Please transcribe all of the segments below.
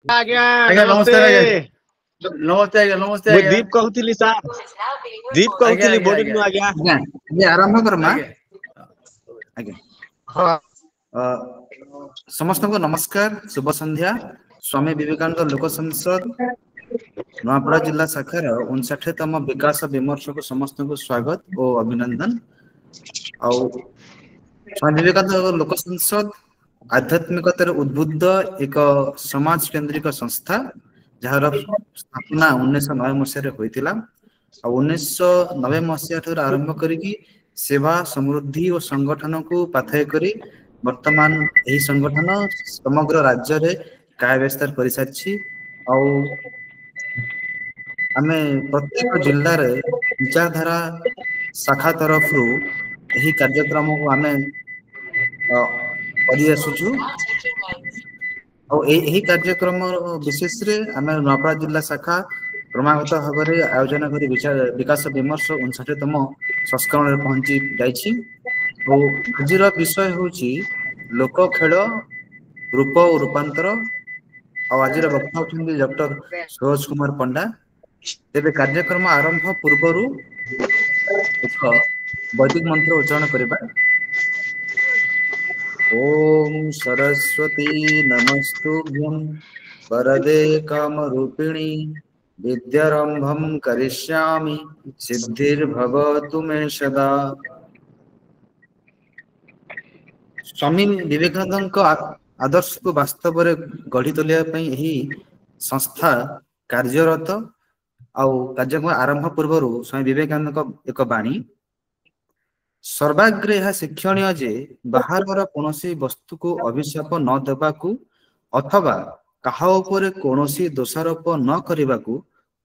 आज्ञा आज्ञा नमस्ते। नमस्ते आज्ञा नमस्ते आज्ञा नमस्ते मुझे आज्ञा दीप कहूली सार दीप आज्ञा कहूली आज्ञा बोर्डिंग आज्ञा आज्ञा आज्ञा आज्ञा आरंभ करमा आज्ञा आज्ञा हाँ समस्त को नमस्कार शुभ संध्या स्वामी विवेकानंद लोक संसद नवापड़ा जिला शाखार 59तम विकास विमर्श को समस्त को स्वागत और अभिनंदन। आउ स्वामी विवेकानंद लोक संसद आध्यात्मिकतार उद्बुद्ध एक समाज केंद्रिक संस्था जार स्थापना 1990 मसीह होइतिला। 1990 मसीहा ठाରୁ आरंभ करिकी सेवा समृद्धि और संगठन को पाथय करी वर्तमान यही संगठन समग्र राज्य रे काय विस्तार करि सारछि। आउ आमे प्रत्येक जिल्ला रे विचारधारा शाखा तरफ रु यही कार्यक्रम को आमे करि आसुछु। और यही कार्यक्रम विशेष रे आमे नवापड़ा जिला शाखा क्रमागत भाव आयोजन करी विकास विमर्श 59तम संस्करण पहुंची जाइछि। और आजिर विषय होछि लोक खेल रूप और रूपांतर। और आज वक्ता होती डॉक्टर सूरज कुमार पंडा। तेरे कार्यक्रम आरंभ पूर्व एक वैदिक मंत्र उच्चारण करबा। ओम सरस्वती नमस्तुभ्यं वरदे कामरूपिणी विद्यारंभं करिष्यामि सिद्धिर्भवतु मे सदा। स्वामी विवेकानंद आदर्श को वास्तव में गढ़ी तोलिया यही संस्था कार्यरत। आउ कार्यक्रम आरंभ पूर्व स्वामी विवेकानंद एक बाणी सर्वाग्रे यह शिक्षणीय जे बाहर कौनसी वस्तु को अभिशाप न देवाकू अथवा काहा उपरे कौनसी दोषारोप न करने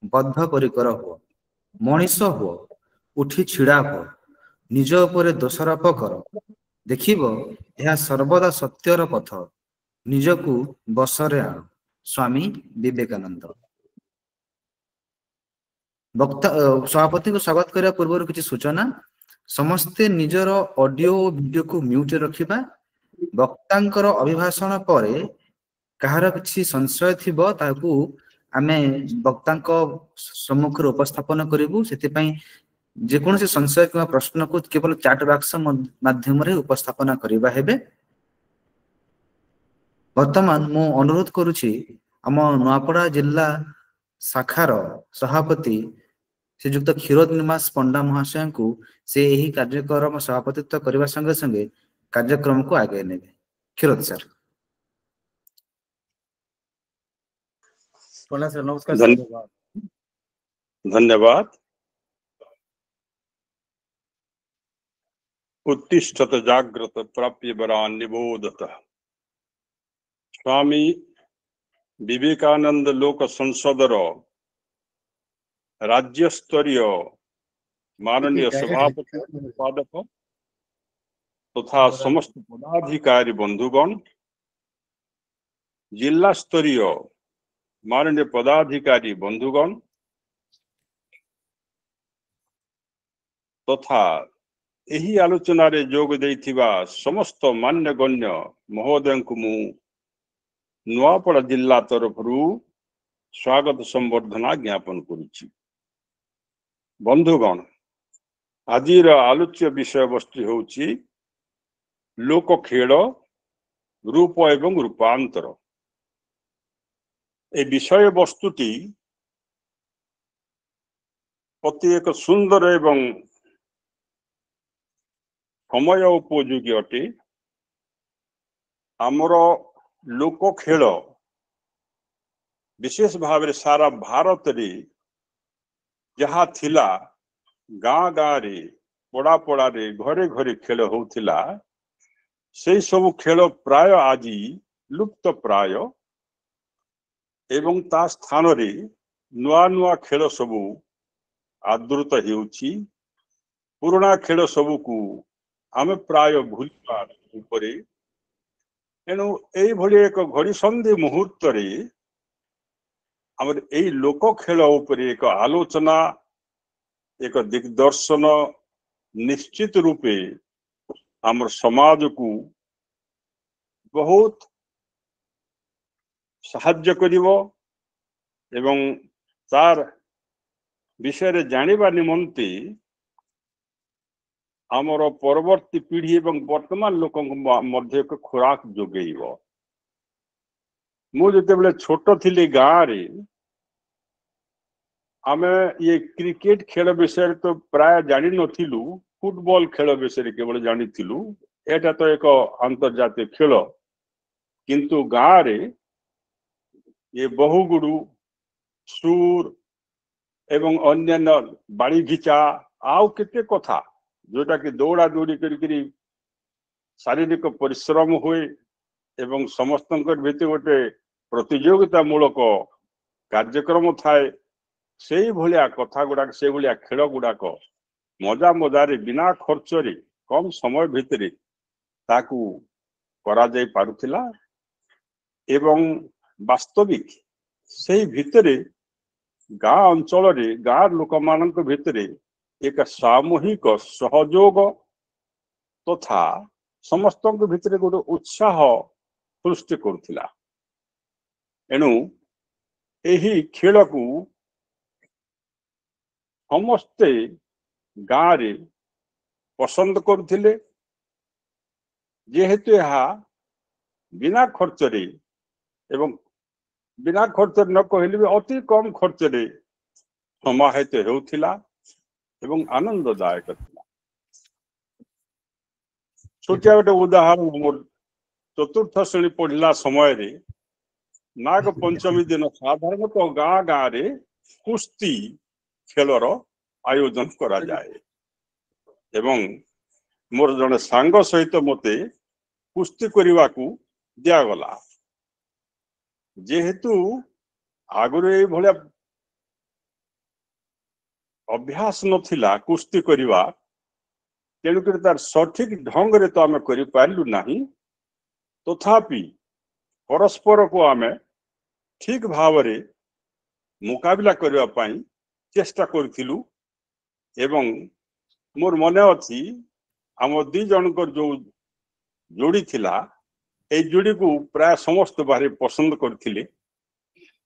बद्ध परिकर हो। मनीष हो उठी छिड़ा हो निज उपरे दोषारोप कर देखिब यह सर्वदा सत्यर पथ निजकू बसरे आण। स्वामी विवेकानंद। वक्ता सभापति को स्वागत करने पूर्व किसी सूचना समस्ते निजर ऑडियो वीडियो को म्यूट रखिबा। वक्तांकर अभिभाषण पर कहार किसी संशय थिबो ताकू आमे वक्तांक सम्मुख रे उपस्थापन करिवु। सेति पई जे कोनोसी संशय किबा प्रश्न को केवल चैट बॉक्स माध्यम रे उपस्थापन करिबा हेबे। वर्तमान मु अनुरोध करूछि हम नवापड़ा जिला शाखार सभापति श्रीयुक्त क्षीरोद निवास पंडा महाशय को से यही कार्यक्रम सभापतित्व करने संगे संगे कार्यक्रम को आगे नेबे। क्षीरोद सर। पंडा सर नमस्कार सर। धन्यवाद। उत्तिष्ठत जाग्रत प्राप्य वरान निबोधत। स्वामी विवेकानंद लोक संसदर राज्य स्तरीय माननीय सभापति संपादक तथा समस्त पदाधिकारी बंधुगण, जिला स्तरीय माननीय पदाधिकारी बंधुगण तथा यही आलोचना रे जोग देथिबा समस्त मान्यगण्य महोदय को मु नवापड़ा जिला तरफ स्वागत संवर्धना ज्ञापन करुछि। बंधुगण, आजिर आलोच्य विषय वस्तु होछि लोक खेल रूप एवं रूपांतर। ए विषय वस्तुटी अति एक सुंदर एवं समय उपयोगी अटे। आमर लोक खेल विशेष भाव रे सारा भारत रे जहाँ थिला गाँ गाँ रे पड़ा पड़ा रे घरे घरे खेल होथिला से सब खेल प्राय आज लुप्त प्राय एवं ता स्थान रे नुआ नुआ खेल सबू आदृत हेउछि। पुराना खेल सबू को आमे प्राय भूलवा उपरे। एणु एई भली एक घड़ी संधि मुहूर्त रे हमर एई लोक खेल उपरे एक आलोचना एक दिग्दर्शन निश्चित रूपे हमर समाज को बहुत ସାହାଯ୍ୟ କରିବ ଏବଂ ତାର ବିଷୟରେ ଜାଣିବା ନିମନ୍ତେ ଆମର ପରବର୍ତ୍ତୀ ପିଢ଼ି ଏବଂ ବର୍ତ୍ତମାନ ଲୋକଙ୍କ ମଧ୍ୟ ଏକ ଖୋରାକ ଯୋଗେଇବ। ମୁଁ ଯେତେବେଳେ ଛୋଟ ଥିଲି ଗାଁରେ ଆମେ ये क्रिकेट खेल विषय तो प्राय जानी नथिलु, फुटबॉल खेल विषय केवल जानिथिलु। एटा तो एक अंतर्जातीय खेल, किंतु गाँ रे ये बहुगुडु सुर एवं अन्यान्य बाड़ी घिचा आउ केते कथा जोटा कि दौड़ा दौड़ी करी शारीरिक परिश्रम हुए एवं समस्त भीतर गोटे प्रतियोगिता मूलक कार्यक्रम थाए से भलिया कथा गुड़ाक से भलिया खेल गुड़ाक मजा मजारे बिना खर्च रे कम समय भितर ताकू करा जाई पारुथिला एवं वास्तविक से भितर गाँ अंचल रे गाँ लोक मानक भितर एक सामूहिक सहयोग तथा समस्त भितर गोटे उत्साह सृष्टि करुथिला। एणु एही खेल को समस्ते गाँ रे पसंद करुथिले, जेहेतु यहाँ बिना खर्च रे एवं बिना खर्च न कहले भी अति कम खर्च रे समाहित हेउथिला एवं आनंददायक थिला। छोटिया गोटे उदाहरण मोर चतुर्थ श्रेणी पढ़ला समय रे नाग पंचमी दिन साधारणतः गाँ गाँ रे कुश्ती खेलर आयोजन करा जाए एवं मोर जने सांग सहित मते कुश्ती करने को दिया गला। जेहेतु आगुरी ए भलिया अभ्यास नथिला कुश्ती करवा, तेणुक तार सठिक ढंग रे तो आम कर पारू नहीं, तथापि परस्पर को आमे ठीक भाव रे मुकाबला करने पाई चेष्टा करूँ एवं मोर मन अच्छी आम दी जनकर जो जोड़ी थिला ए जोड़ी को प्राय समस्त बाहर पसंद करथिले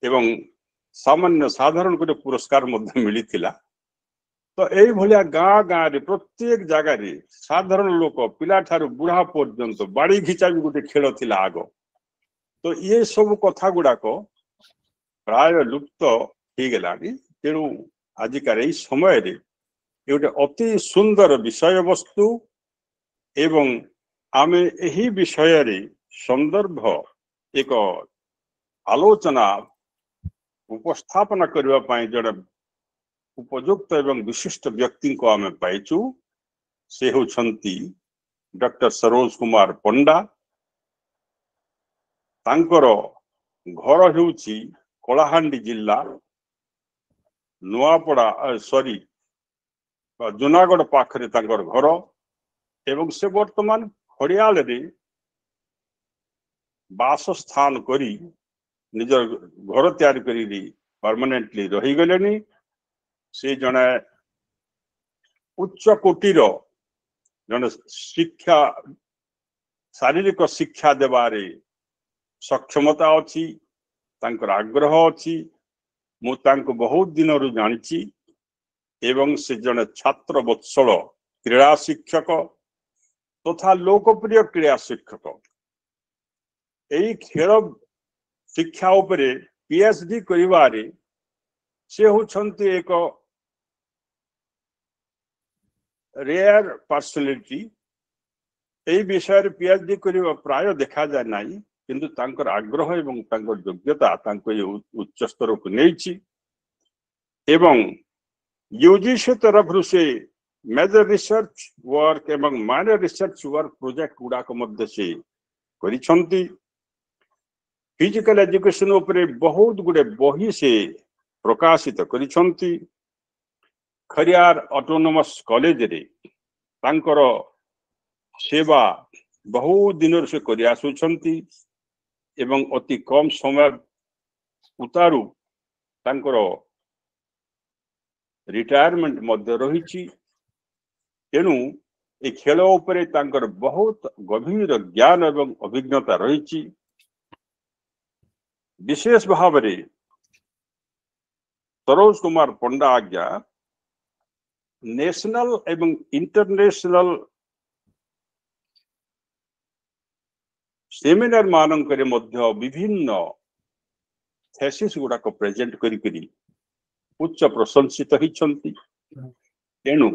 एवं सामान्य साधारण गोटे पुरस्कार मध्य मिली थिला। तो यही भलिया गाँ गाँ रे प्रत्येक जगह रे साधारण लोक पिला ठारू बुढ़ा पर्यंत बाड़ी घिचा भी गोटे खेल थिला आग। तो ये सब कथा गुड़ाक प्राय लुप्त हो गलानी। तेणु आजिकार यही समय रे गोटे अति सुंदर विषय वस्तु एवं आमे यही विषय रे संदर्भ एक आलोचना उपस्थापना करने पाई जड़े उपयुक्त एवं विशिष्ट व्यक्ति को आमे पाइचु। से होछंती डॉक्टर सरोज कुमार पंडा। तांकर घर हेउची कलाहांडी जिला नुआपड़ा सॉरी जूनागढ़ पाखरे तांकर घर एवं से वर्तमान खड़ियाल रे बासस्थान करी निजर घर तैयार करी परमानेंटली रही गलेनी। से जने उच्च कोटीर जने शिक्षा शारीरिक शिक्षा देवारे सक्षमता अच्छी, तांकर आग्रह अच्छी। मु तांको बहुत दिन रु जानिची एवं से जने छात्र वत्सल क्रीड़ा शिक्षक तथा लोकप्रिय क्रीड़ा शिक्षक। यही खेल शिक्षा उपरे पीएचडी करिवारे से होछंती एक रेयर पर्सनालिटी। यही विषय रे पीएचडी करिवा प्राय देखा जाए नहीं, किंतु तांकर आग्रह एवं तांकर योग्यता तांको ये उच्च स्तर को नेछि एवं यूजीसी तरफ से मेजर रिसर्च वर्क एवं माइनर रिसर्च वर्क प्रोजेक्ट गुड़ाक मध्य से करिछंती। फिजिकल एजुकेशन उपरे बहुत गुड़े बही से प्रकाशित करिछंती। खरियार ऑटोनोमस कॉलेज रे तांकर सेवा बहुत दिन से करि आसुछंती एवं अति कम समय उतारू तांकर रिटायरमेंट मध्य रही। तेणु ए खेल उपरे तांकर बहुत गभीर ज्ञान एवं अभिज्ञता रही। विशेष भाव में सरोज कुमार पंडा आज्ञा नेशनल एवं इंटरनेशनल सेमिनार मानकर मध्य विभिन्न थेसिस गुड़ाक प्रेजेंट करी उच्च प्रशंसित होती तेणु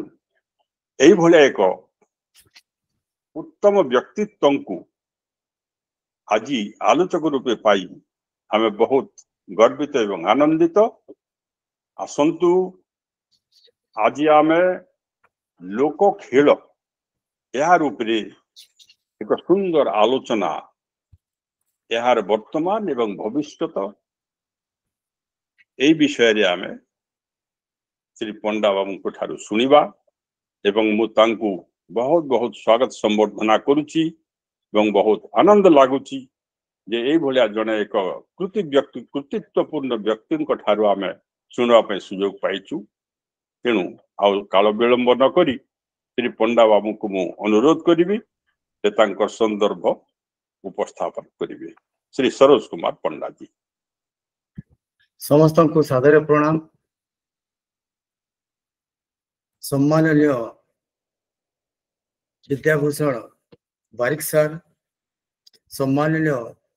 यही एक उत्तम व्यक्तित्व को आज आलोचक रूपे पाई आमे बहुत गर्वित एवं आनंदित। आसंतु आज आमे लोक खेल यार उपरे एक सुंदर आलोचना यार वर्तमान एवं भविष्यत ए विषय रे आमे श्री पंडा बाबू को ठारू सुनिबा एवं मु तांकु बहुत बहुत स्वागत संबर्धना करुची एवं बहुत आनंद लागुची जे ए भलिया जने एक कृतित्वपूर्ण व्यक्ति ठारू आमे सुनवा पे सुयोग पाइचु। तेणु आउ काल विलंब न करी श्री पंडा बाबू को मु अनुरोध करी संदर्भ उपस्थापन करेंगे। श्री सरोज कुमार पंडा जी। समस्त को सादर प्रणाम। सम्माननीय विद्याभूषण बारिक सर, सम्माननीय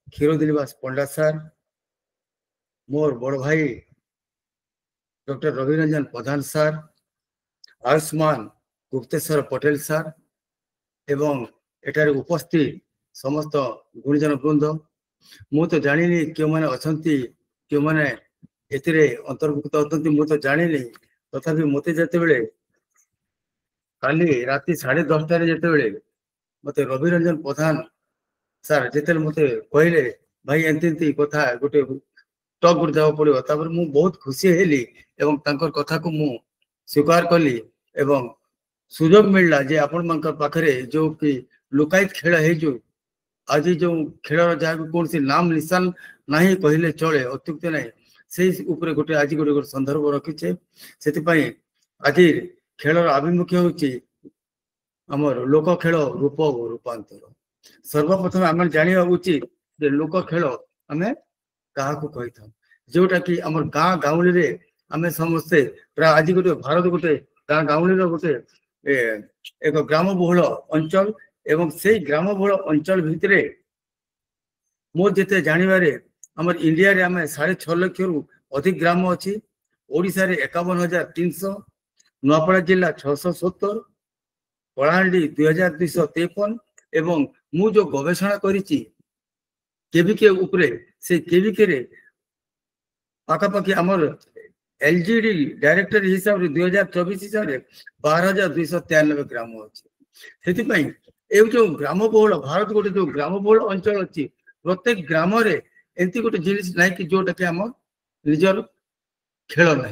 क्षीरदिलीवास पंडा सर, मोर बड़ भाई डॉक्टर रविरंजन प्रधान सर, आयुष्मान गुप्तेश्वर पटेल सर एवं एटारे उपस्थित समस्त गुणीजन वृंद। मु तो जानी क्यों मैंने अच्छा क्यों मैंने अंतर्भुक्त होती मु तो जानी तथापि मत जिते काली राति 10:30 जिते मत रविरंजन प्रधान सर जिते मत कहले भाई एमती कथा गोटे टॉक गुट जावा पड़ो तापर मु बहुत खुशी हेली एवं तांकर कथा को मु स्वीकार कली एवं सुजोग मिलला जे आपण मान पाखरे जो कि लुकायत खेल है जो आज जो खेल जहाँ कौन सी नाम निशान नहीं कहले चले अत्युक्त नहीं से ऊपर गोटे आज गोटे संदर्भ रखीचे से आज खेल आभिमुख्य होची आमर लोक खेल रूप रूपांतर। सर्वप्रथम आम जाना उचित जे लोक खेल आम क्या कही था जोटा कि आम गाँ गाउली रे आम समस्ते प्राय आज गोटे भारत गोटे गाँ गाउली गोटे एक ग्राम बहुल अंचल एवं से ग्राम बहुल अंचल भितरे मोर जिते जानवे आम इंडिया रे आम 6.5 लाख रु अधिक ग्राम अच्छी। ओडिशा रे 51,300, नुआपड़ा जिला 670, कलाहांडी 2253 एवं मु जो गवेषणा करिछि केविके उपरे से केविके रे पाखापाखि आमर एलजीडी डायरेक्टर हिसाब रे 2024 हिसाब रे 12,293 ग्राम अच्छे। से जो ग्राम बहुल भारत गोटे जो ग्राम बहुल अंचल अच्छी प्रत्येक ग्राम रे एमती गोटे जिनिस ना कि जोटा कि आम निजर खेल ना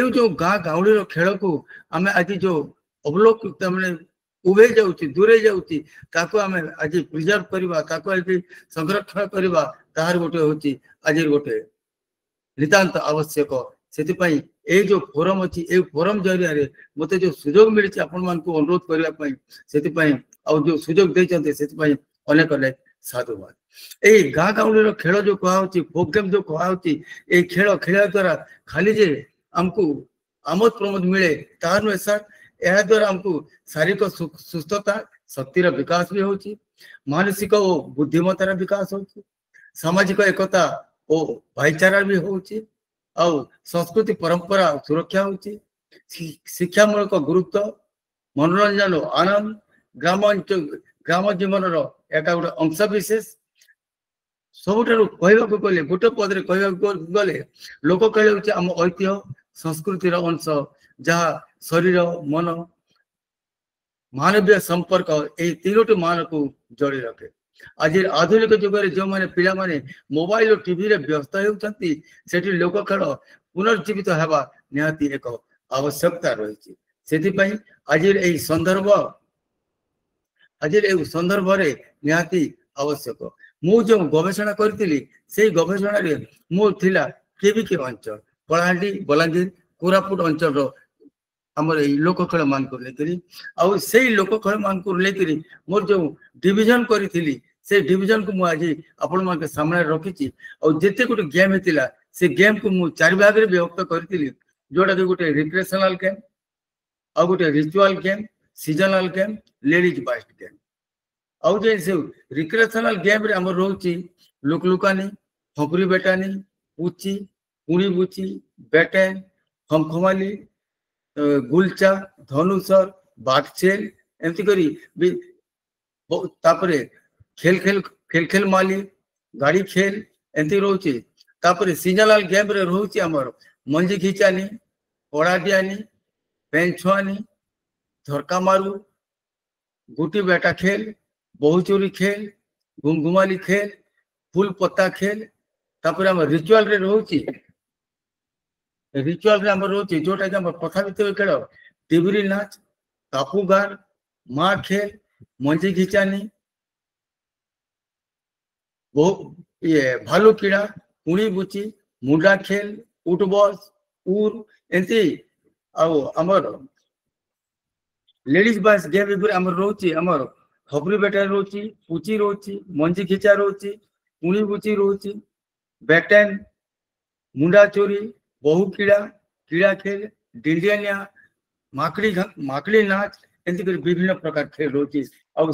जो गाँ गाउली खेल को आम आज जो अवलोक उभे जाऊँ दूरे जाऊँ आम आज प्रिजर्व करवा आज संरक्षण करवा तार गोटे हूँ आज गोटे नितांत आवश्यक। से जो फोरम अच्छी ए फोरम जरिया मत जो सुजोग मिली आपण मान को अनुरोध करने से जो सुजोग देते से अनेक अनेक साधुवाद। ये गाँ गाउली खेल जो कहुच्छी फोक गेम जो कहुच्छी ये खेल खेल द्वारा खाली जे आमको आमोद प्रमोद मिले तार नुहे सर यह द्वारा आमको शारीरिक सुस्थता शक्तिर विकास भी होची, मानसिक और बुद्धिमतार विकास होची, सामाजिक एकता और भाईचारा भी होची और संस्कृति परंपरा सुरक्षा होची, शिक्षामूलक गुरुत्व, मनोरंजन और आनंद, ग्राम जीवन एक गोटे अंश विशेष सबुठारु कहवाक गले गोटे पदरे कहवाक गले लोक खेल होची आम ऐतिह्य संस्कृतिर अंश जहाँ शरीर मन मानवीय संपर्क ये तीनोटी मान को जोड़ी रखे। आज आधुनिक जुग में जो मैंने पिला माने मोबाइल और टीवी रे व्यस्त होती से लोक खेल पुनर्जीवित होगा निहाती एक आवश्यकता रही। से आज यही संदर्भ रे निहाती आवश्यक। मु जो गवेषणा करी से गवेषणा रे मो थिला केविके अंचल कलाहांडी बलांगीर कोरापुट अंचल आमर लोक खेल मान को लेकरी से लोक खेल मान को लेकरी मोर जो डिविजन करी से डिवीजन को मुझे आपण मान के सामने रखी और जिते गोटे गेम होता से गेम को मुझे 4 भाग में विभक्त करी जोटा कि गोटे रिक्रिएशनल गेम आ गोटे ritual game seasonal game ladies bast game आउ जे से रिक्रिएशनल गेम रे हमर रहउची लुकलुकानी फपरी बेटानी पुची कुणी बुची बेटेन खमखमाली गुलचा धनुसर बागचेल एमती करी तापरे खेल खेल खेल खेल माली गाड़ी खेल एमती रहउची तापरे सीजनल गेम रे रहउची हमर मंजी खिचानी पड़ाडियानी पेंछुआनी झरका मारू गुटी बेटा खेल बहुचोरी खेल घुमघुमाली खेल फूल पत्ता खेल तापर हम रिचुअल रे रहउची रिचुअल रे हम रहउची जोटा कि हम प्रथावित खेल टिबरी नाच तापुगार माँ खेल मंजी घिचानी ये भालू कीड़ा कुणी बुची मुंडा खेल उठबस उर एंती आउ हमर लेडीज बॉयज गेम ऊपर हमर रहउची हमर खबरी बेटा रहउची पुची रहउची मंजी खिचा रहउची कुणी बुची रहउची बैटेन मुंडा चोरी बहु कीड़ा कीड़ा खेल डिंडियानिया माकड़ी नाच एंती कर विभिन्न प्रकार खेल रहउची और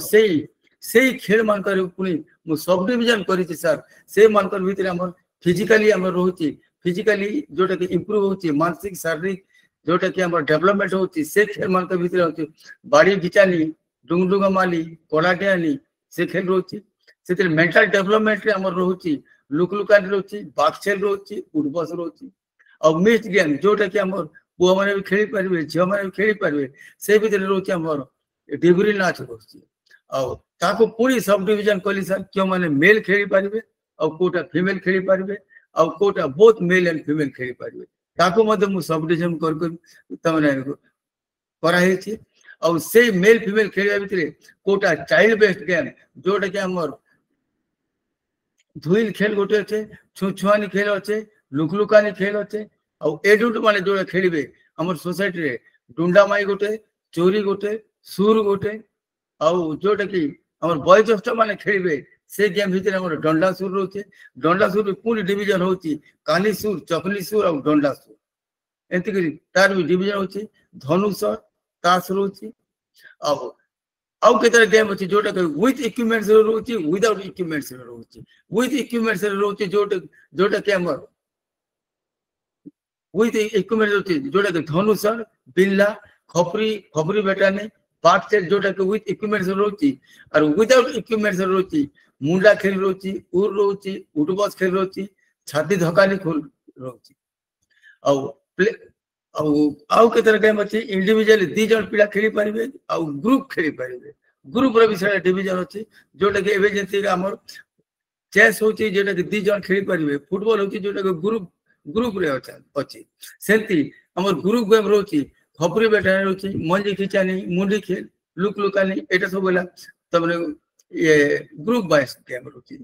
सेई खेल मानकर पुनी मु सब डिवीजन करिछि सर से मानकर भीतर हमर फिजिकली हमर रहउची फिजिकली जोटा कि इंप्रूव होची मानसिक शारीरिक जोटा कि हमर डेवलपमेंट होची से खेल मानकर भीतर होची बाड़ी घिचानी डुंगडुंगा माली कोलाटियानी से खेल रहउची से मेंटल डेवलपमेंट रे हमर रहउची लुकलुकानी रहउची बाक्सेल रहउची उडबस रहउची और मिक्स गेम जोटा कि हमर पुआ माने भी खेली परबे झियो माने भी खेली परबे से भीतर रहउची हमर डिबरी नाच रहउची और ताको पूरी सब डिवीजन कली सर क्यों माने मेल खेली परबे और कोटा फीमेल खेली परबे और कोटा बोथ मेल एंड फीमेल खेली परबे ताको मध्य मु सब डिवीजन कर तमने करा हेछि और से मेल फीमेल खेलिया भितरे कोटा चाइल्ड बेस्ड गेम जोटा कि हमर धुइल खेल गोटे अच्छे छुछुआनी खेल अच्छे लुकलुकानी खेल अच्छे और एडल्ट माने जोड़ा खेलिबे हमर सोसाइटी रे डुंडा माई गोटे चोरी गोटे सुर गोटे और जोटा कि हमर बयोज्येष्ठ माने खेलिबे से गेम भीतर हमर डंडा सुर रहउचे डंडा सुर पूरी डिवीजन होची काली सुर चकली सुर और डंडा सुर एंती करी तार भी डिवीजन होची धनुष तास रहउची आउ केतर गेम अछि जोटा कि विथ इक्विपमेंट्स रहउची विदाउट इक्विपमेंट्स रहउची विथ इक्विपमेंट्स रहउची जोटा कि हमर विथ इक्विपमेंट्स रहउची जोटा कि धनुष बिल्ला खपरी बेटाने बात से जोटा कि विथ इक्विपमेंट्स रहउची और विदाउट इक्विपमेंट्स रहउची मुंडा खेल रहउची उर रहउची उठबस खेल रहउची छाती धकानी खेल रहउची आउ केतर गेम अछि इंडिविजुअली 2 जन पिला खेली परिबे आउ ग्रुप खेली परिबे ग्रुप रे विषय डिवीजन अछि जोटा कि एबे जेति हमर चेस होची जोटा कि 2 जन खेली परिबे फुटबॉल होची जोटा कि ग्रुप रे अछि सेंती हमर ग्रुप गेम रहउची खपरी बेटा रहउची मंजी खिचानी मुंडी खेल लुकलुकानी एटा सब बोला तमने ये ग्रुप वाइज गेम रहउची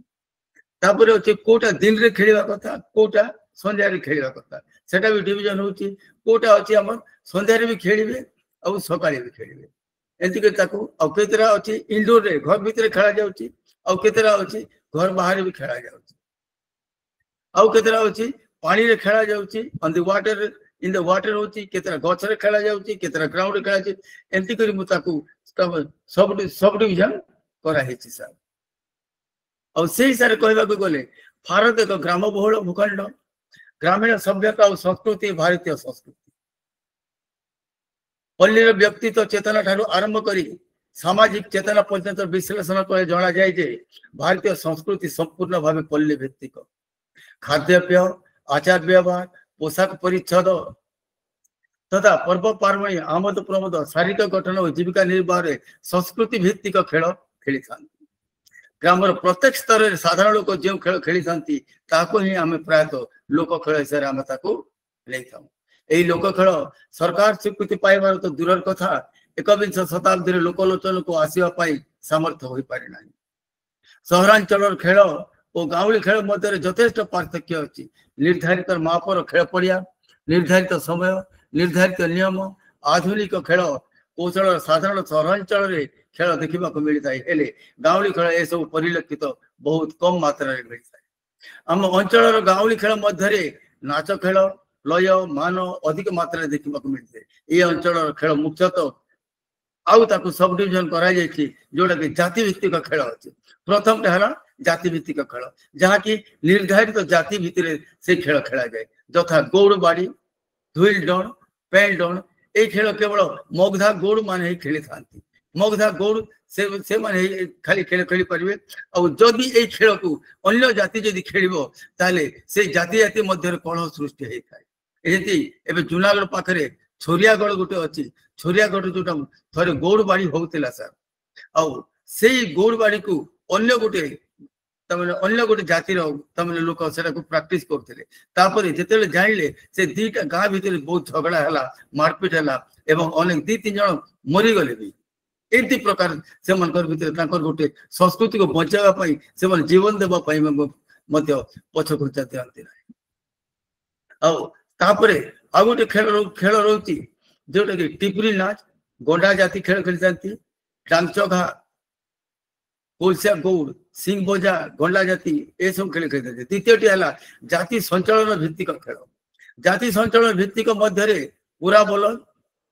तापर अछि कोटा दिन रे खेलिबा कथा कोटा संध्या रे खेलिबा कथा सेटा भी डिवीजन होची कोटा अछि हमर संध्या रे भी खेलिबे और सकाळे भी खेलिबे एंती के ताको और केतरा अछि इंडोर रे घर भीतर खेला जाउची और केतरा अछि घर बाहर भी खेला जाउची और केतरा अछि पानी रे खेला जाउची on the water in the water होची केतरा गछ रे खेला जाउची केतरा ग्राउंड रे खेला जाउची एंती करी मु ताको सब डिवीजन करा हेची सर और सेही सारे कहबा को गले भारत एक ग्राम बहुल भूखंड ग्रामीण सभ्यता और संस्कृति भारतीय संस्कृति पल्लीर व्यक्तित्व चेतना ठारू आरंभ करी सामाजिक चेतना पर्यंत विश्लेषण कर जना जाए जे भारतीय संस्कृति संपूर्ण भाव पल्ली भित्तिक खाद्यपेय आचार व्यवहार पोशाक परिच्छद तथा पर्व पार्वणी आमद प्रमोद शारीरिक गठन और जीविका निर्वाह संस्कृति भित्तिक खेल खेली था ग्रामर प्रत्येक स्तर में साधारण लोक जो खेल खेली था ही आम प्रायतः लोक खेल हिसाब से आम नहीं था यही लोक खेल सरकार स्वीकृति पाइबार तो दूर कथा 21 शताब्दी लोकलोचन को आसवाई सामर्थ्य हो पारे ना सहरांचल खेल और गाँवली खेल मध्य यथेष्ट पार्थक्य अच्छी निर्धारित मापर खेल पड़िया निर्धारित समय निर्धारित नियम आधुनिक खेल କୌଶଳ ସାଧାରଣ ସହରାଞ୍ଚଳରେ ଖେଳ ଦେଖିବାକୁ ମିଳିଥାଏ ହେଲେ ଗାଉଁଲି ଖେଳ ଏସବୁ ପରିଲକ୍ଷିତ ବହୁତ କମ ମାତ୍ରାରେ ମିଳିଥାଏ। ଆମ ଅଞ୍ଚଳର ଗାଉଁଲି ଖେଳ ମଧ୍ୟରେ ନାଚ ଖେଳ ଲୟ ମାନ ଅଧିକ ମାତ୍ରାରେ ଦେଖିବାକୁ ମିଳିଥାଏ। ଏହି ଅଞ୍ଚଳର ଖେଳ ମୁଖ୍ୟତଃ ଆଉ ତାକୁ ସବ୍ ଡିଭିଜନ କରାଯାଇଛି ଯୋଉଟା କି ଜାତି ଭିତ୍ତିକ ଖେଳ ଅଛି। ପ୍ରଥମଟା ହେଲା ଜାତି ଭିତ୍ତିକ ଖେଳ ଯାହାକି ନିର୍ଦ୍ଧାରିତ ଜାତି ଭିତରେ ସେ ଖେଳ ଖେଳାଯାଏ ଯଥା ଗୌଡ଼ ବାଡ଼ି ଧୁଇଲ ଡଣ ପେଲ ଡଣ এই ଖେଳ କେବଳ ମଗଧା ଗୌଡ଼ ମାନେ ହିଁ ଖେଳିଥାନ୍ତି। ମଗଧା ଗୌଡ଼ ସେମାନେ ଖାଲି ଖେଳ ଖେଳିପାରିବେ। ଆଉ ଯଦି ଏଇ ଖେଳକୁ ଅନ୍ୟ ଜାତି ଯଦି ଖେଳିବ ତାହେଲେ ସେଇ ଜାତି ଜାତି ମଧ୍ୟରେ କଳହ ସୃଷ୍ଟି ହେଇଥାଏ। ଏମିତି ଏବେ ଜୁନାଗଡ଼ ପାଖରେ ଛୋରିଆଗଡ଼ ଗୋଟେ ଅଛି। ଛୋରିଆଗଡ଼ ଯୋଉଟା ଥରେ ଗୌଡ଼ ବାଡ଼ି ହଉଥିଲା ସାର୍ ଆଉ ସେଇ ଗୌଡ଼ ବାଡ଼ିକୁ ଅନ୍ୟ ଗୋଟେ ଜାତିର ଲୋକ ସେଟାକୁ ପ୍ରାକ୍ଟିସ କରୁଥିଲେ। ତାପରେ ଯେତେବେଳେ ଜାଣିଲେ ସେ ଦିଟା ଗାଁ ଭିତରେ ବହୁତ ଝଗଡା ହେଲା ମାରପିଟ ହେଲା ଏବଂ ଅନେକ 2-3 ଜଣ ମରିଗଲେ ବି। ଏମିତି ପ୍ରକାର ସେମାନଙ୍କର ଭିତରେ ତାଙ୍କର ଗୋଟେ ସଂସ୍କୃତିକୁ ବଞ୍ଚାଇବା ପାଇଁ ସେମାନେ ଜୀବନ ଦେବା ପାଇଁ ମଧ୍ୟ ପଛକୁ ଯାଆନ୍ତି ନାହିଁ। ଆଉ ତାପରେ ଆଉ ଗୋଟେ ଖେଳ ରହୁଛି ଯୋଉଟା କି ଟିପୁରି ନାଚ ଗଣ୍ଡା ଜାତି ଖେଳ ଖେଳିଥାନ୍ତି। ଡାଙ୍ଗଚଘା କୋଲସିଆ ଗୌଡ଼ ସିଂ ବଜା ଗଣ୍ଡା ଜାତି ଏସବୁ ଖେଳ ଖେଳିଥାନ୍ତି। ଦ୍ୱିତୀୟଟି ହେଲା ଜାତି ସଞ୍ଚାଳନ ଭିତ୍ତିକ ଖେଳ। ଜାତି ସଞ୍ଚାଳନ ଭିତ୍ତିକ ମଧ୍ୟରେ ପୁରା ବଲ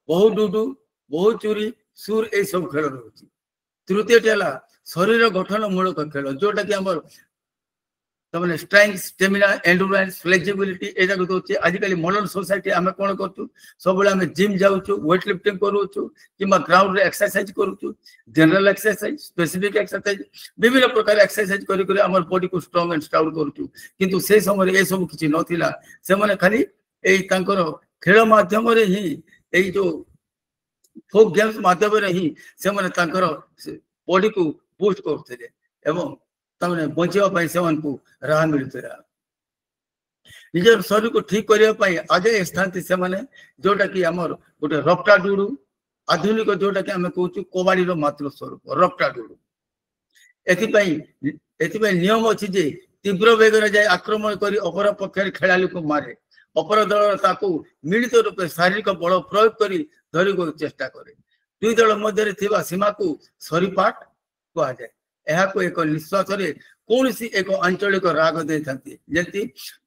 ବହୁ ଡୁଡୁ ବହୁ ଚୁରି ସୁର ଏସବୁ ଖେଳ ରହୁଛି। ତୃତୀୟଟି ହେଲା ଶରୀର ଗଠନ ମୂଳକ ଖେଳ ଯୋଉଟା କି ଆମର ଷ୍ଟ୍ରେଙ୍ଗଥ ଷ୍ଟାମିନା ଏଣ୍ଡୁରାନ୍ସ ଫ୍ଲେକ୍ସିବିଲିଟି ଏଯାକ ଦଉଛି। ଆଜିକାଲି ମଡର୍ନ ସୋସାଇଟି ଆମେ କଣ କରୁଛୁ ସବୁବେଳେ ଆମେ ଜିମ୍ ଯାଉଛୁ ୱେଟ ଲିଫ୍ଟିଂ କରୁଛୁ କିମ୍ବା ଗ୍ରାଉଣ୍ଡରେ ଏକ୍ସରସାଇଜ କରୁଛୁ ଜେନେରାଲ ଏକ୍ସରସାଇଜ ସ୍ପେସିଫିକ ଏକ୍ସରସାଇଜ ବିଭିନ୍ନ ପ୍ରକାର ଏକ୍ସରସାଇଜ କରି ଆମର ବଡିକୁ ଷ୍ଟ୍ରଙ୍ଗ ଆଣ୍ଡ ଷ୍ଟାଉଟ୍ କରୁଛୁ। କିନ୍ତୁ ସେ ସମୟରେ ଏସବୁ କିଛି ନଥିଲା। ସେମାନେ ଖାଲି ଏଇ ତାଙ୍କର ଖେଳ ମାଧ୍ୟମରେ ହିଁ ଏଇ ଯୋଉ ଫୋକ୍ ଗେମ୍ସ ମାଧ୍ୟମରେ ହିଁ ସେମାନେ ତାଙ୍କର ବଡିକୁ ବୁଷ୍ଟ କରୁଥିଲେ ଏବଂ ବଞ୍ଚିବା ପାଇଁ ସେମାନଙ୍କୁ ରାହା ମିଳୁଥିଲା। ନିଜର ଶରୀରକୁ ଠିକ କରିବା ପାଇଁ ଆଗେ ଆସିଥାନ୍ତି ସେମାନେ ଯୋଉଟା କି ଆମର ଗୋଟେ ରପ୍ଟା ଡୁଡୁ ଆଧୁନିକ ଯୋଉଟା କି ଆମେ କହୁଛୁ କବାଡିର ମାତୃ ସ୍ୱରୂପ ରପ୍ଟା ଡୁଡୁ। ଏଥିପାଇଁ ନିୟମ ଅଛି ଯେ ତୀବ୍ର ବେଗରେ ଯାଇ ଆକ୍ରମଣ କରି ଅପର ପକ୍ଷରେ ଖେଳାଳିକୁ ମାରେ। ଅପର ଦଳ ତାକୁ ମିଳିତ ରୂପେ ଶାରୀରିକ ବଳ ପ୍ରୟୋଗ କରି ଧରିବାକୁ ଚେଷ୍ଟା କରେ। ଦୁଇ ଦଳ ମଧ୍ୟରେ ଥିବା ସୀମାକୁ ସରିପାଟ କୁହାଯାଏ। ଏହାକୁ ଏକ ନିଶ୍ୱାସରେ କୌଣସି ଏକ ଆଞ୍ଚଳିକ ରାଗ ଦେଇଥାନ୍ତି ଯେମିତି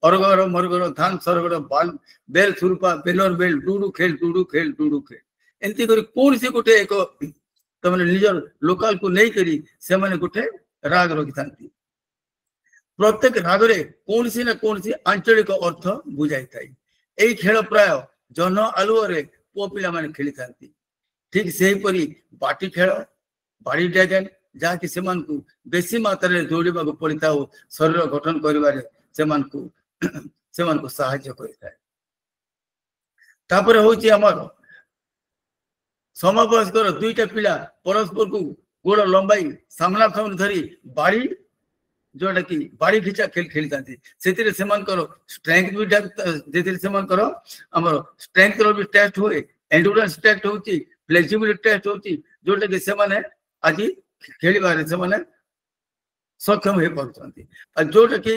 ଅରଗର ମରଗର ଧାନ ସରଗର ବେଲ ସୁରୁପା ବେଲର ବେଲ ଡୁଡୁ ଖେଳ ଏମିତି କରି କୌଣସି ଗୋଟେ ଏକ ନିଜର ଲୋକାଲକୁ ନେଇକରି ସେମାନେ ଗୋଟେ ରାଗ ରଖିଥାନ୍ତି। ପ୍ରତ୍ୟେକ ରାଗରେ କୌଣସି ନା କୌଣସି ଆଞ୍ଚଳିକ ଅର୍ଥ ବୁଝାଇଥାଏ। ଏଇ ଖେଳ ପ୍ରାୟ ଜହ୍ନ ଆଲୁଅରେ ପୁଅ ପିଲାମାନେ ଖେଳିଥାନ୍ତି। ଠିକ ସେହିପରି ବାଟି ଖେଳ ବାଡ଼ି ଡ୍ରାଗନ ଯାହାକି ସେମାନଙ୍କୁ ବେଶୀ ମାତ୍ରାରେ ଦୌଡ଼ିବାକୁ ପଡିଥାଏ ଓ ଶରୀର ଗଠନ କରିବାରେ ସେମାନଙ୍କୁ ସାହାଯ୍ୟ କରିଥାଏ। ତାପରେ ହଉଛି ଆମର ସମବୟସ୍କର ଦୁଇଟା ପିଲା ପରସ୍ପରକୁ ଗୋଡ଼ ଲମ୍ବାଇ ସାମ୍ନା ସାମ୍ନା ଧରି ବାଡ଼ି ଯୋଉଟା କି ବାଡ଼ି ଖିଚା ଖେଳିଥାନ୍ତି। ସେଥିରେ ସେମାନଙ୍କର ଷ୍ଟ୍ରେଙ୍ଗଥ ବି ସେଥିରେ ସେମାନଙ୍କର ଆମର ଷ୍ଟ୍ରେଙ୍ଗଥର ବି ଟେଷ୍ଟ ହୁଏ ଏଣ୍ଡୁରାନ୍ସ ଟେଷ୍ଟ ହଉଛି ଫ୍ଲେକ୍ସିବିଲିଟି ଟେଷ୍ଟ ହଉଛି ଯୋଉଟା କି ସେମାନେ ଆଜି ଖେଳିବାରେ ସେମାନେ ସକ୍ଷମ ହେଇପାରୁଛନ୍ତି। ଆଉ ଯୋଉଟା କି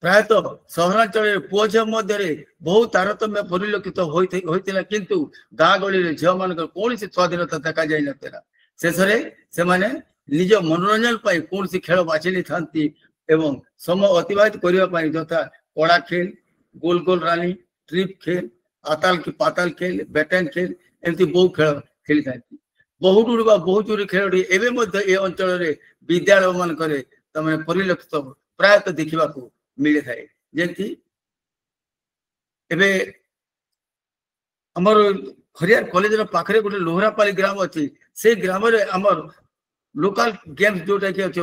ପ୍ରାୟତଃ ସହରାଞ୍ଚଳରେ ପୁଅ ଝିଅ ମଧ୍ୟରେ ବହୁ ତାରତମ୍ୟ ପରିଲକ୍ଷିତ ହୋଇଥିଲା କିନ୍ତୁ ଗାଁ ଗହଳିରେ ଝିଅ ମାନଙ୍କର କୌଣସି ସ୍ୱାଧୀନତା ଦେଖାଯାଇ ନଥିଲା। ଶେଷରେ ସେମାନେ ନିଜ ମନୋରଞ୍ଜନ ପାଇଁ କୌଣସି ଖେଳ ବାଛି ନେଇଥାନ୍ତି ଏବଂ ସମୟ ଅତିବାହିତ କରିବା ପାଇଁ ଯଥା କଡ଼ା ଖେଳ ଗୋଲ ଗୋଲ ରାନୀ ଟ୍ରିପ ଖେଳ ଆତାଲ କି ପାତାଲ ଖେଳ ବ୍ୟାଟନ ଖେଳ ଏମିତି ବହୁ ଖେଳ ଖେଳିଥାନ୍ତି। ବହୁ ଡୁଡୁ ବା ବହୁ ଚୋରି ଖେଳଟି ଏବେ ମଧ୍ୟ ଏ ଅଞ୍ଚଳରେ ବିଦ୍ୟାଳୟ ମାନଙ୍କରେ ପରିଲକ୍ଷିତ ପ୍ରାୟତଃ ଦେଖିବାକୁ ମିଳିଥାଏ। ଯେମିତି ଏବେ ଆମର ଖରିଆର କଲେଜର ପାଖରେ ଗୋଟେ ଲୋହରାପାଲି ଗ୍ରାମ ଅଛି। ସେଇ ଗ୍ରାମରେ ଆମର ଲୋକାଲ ଗେମ୍ସ ଯୋଉଟା କି ଅଛି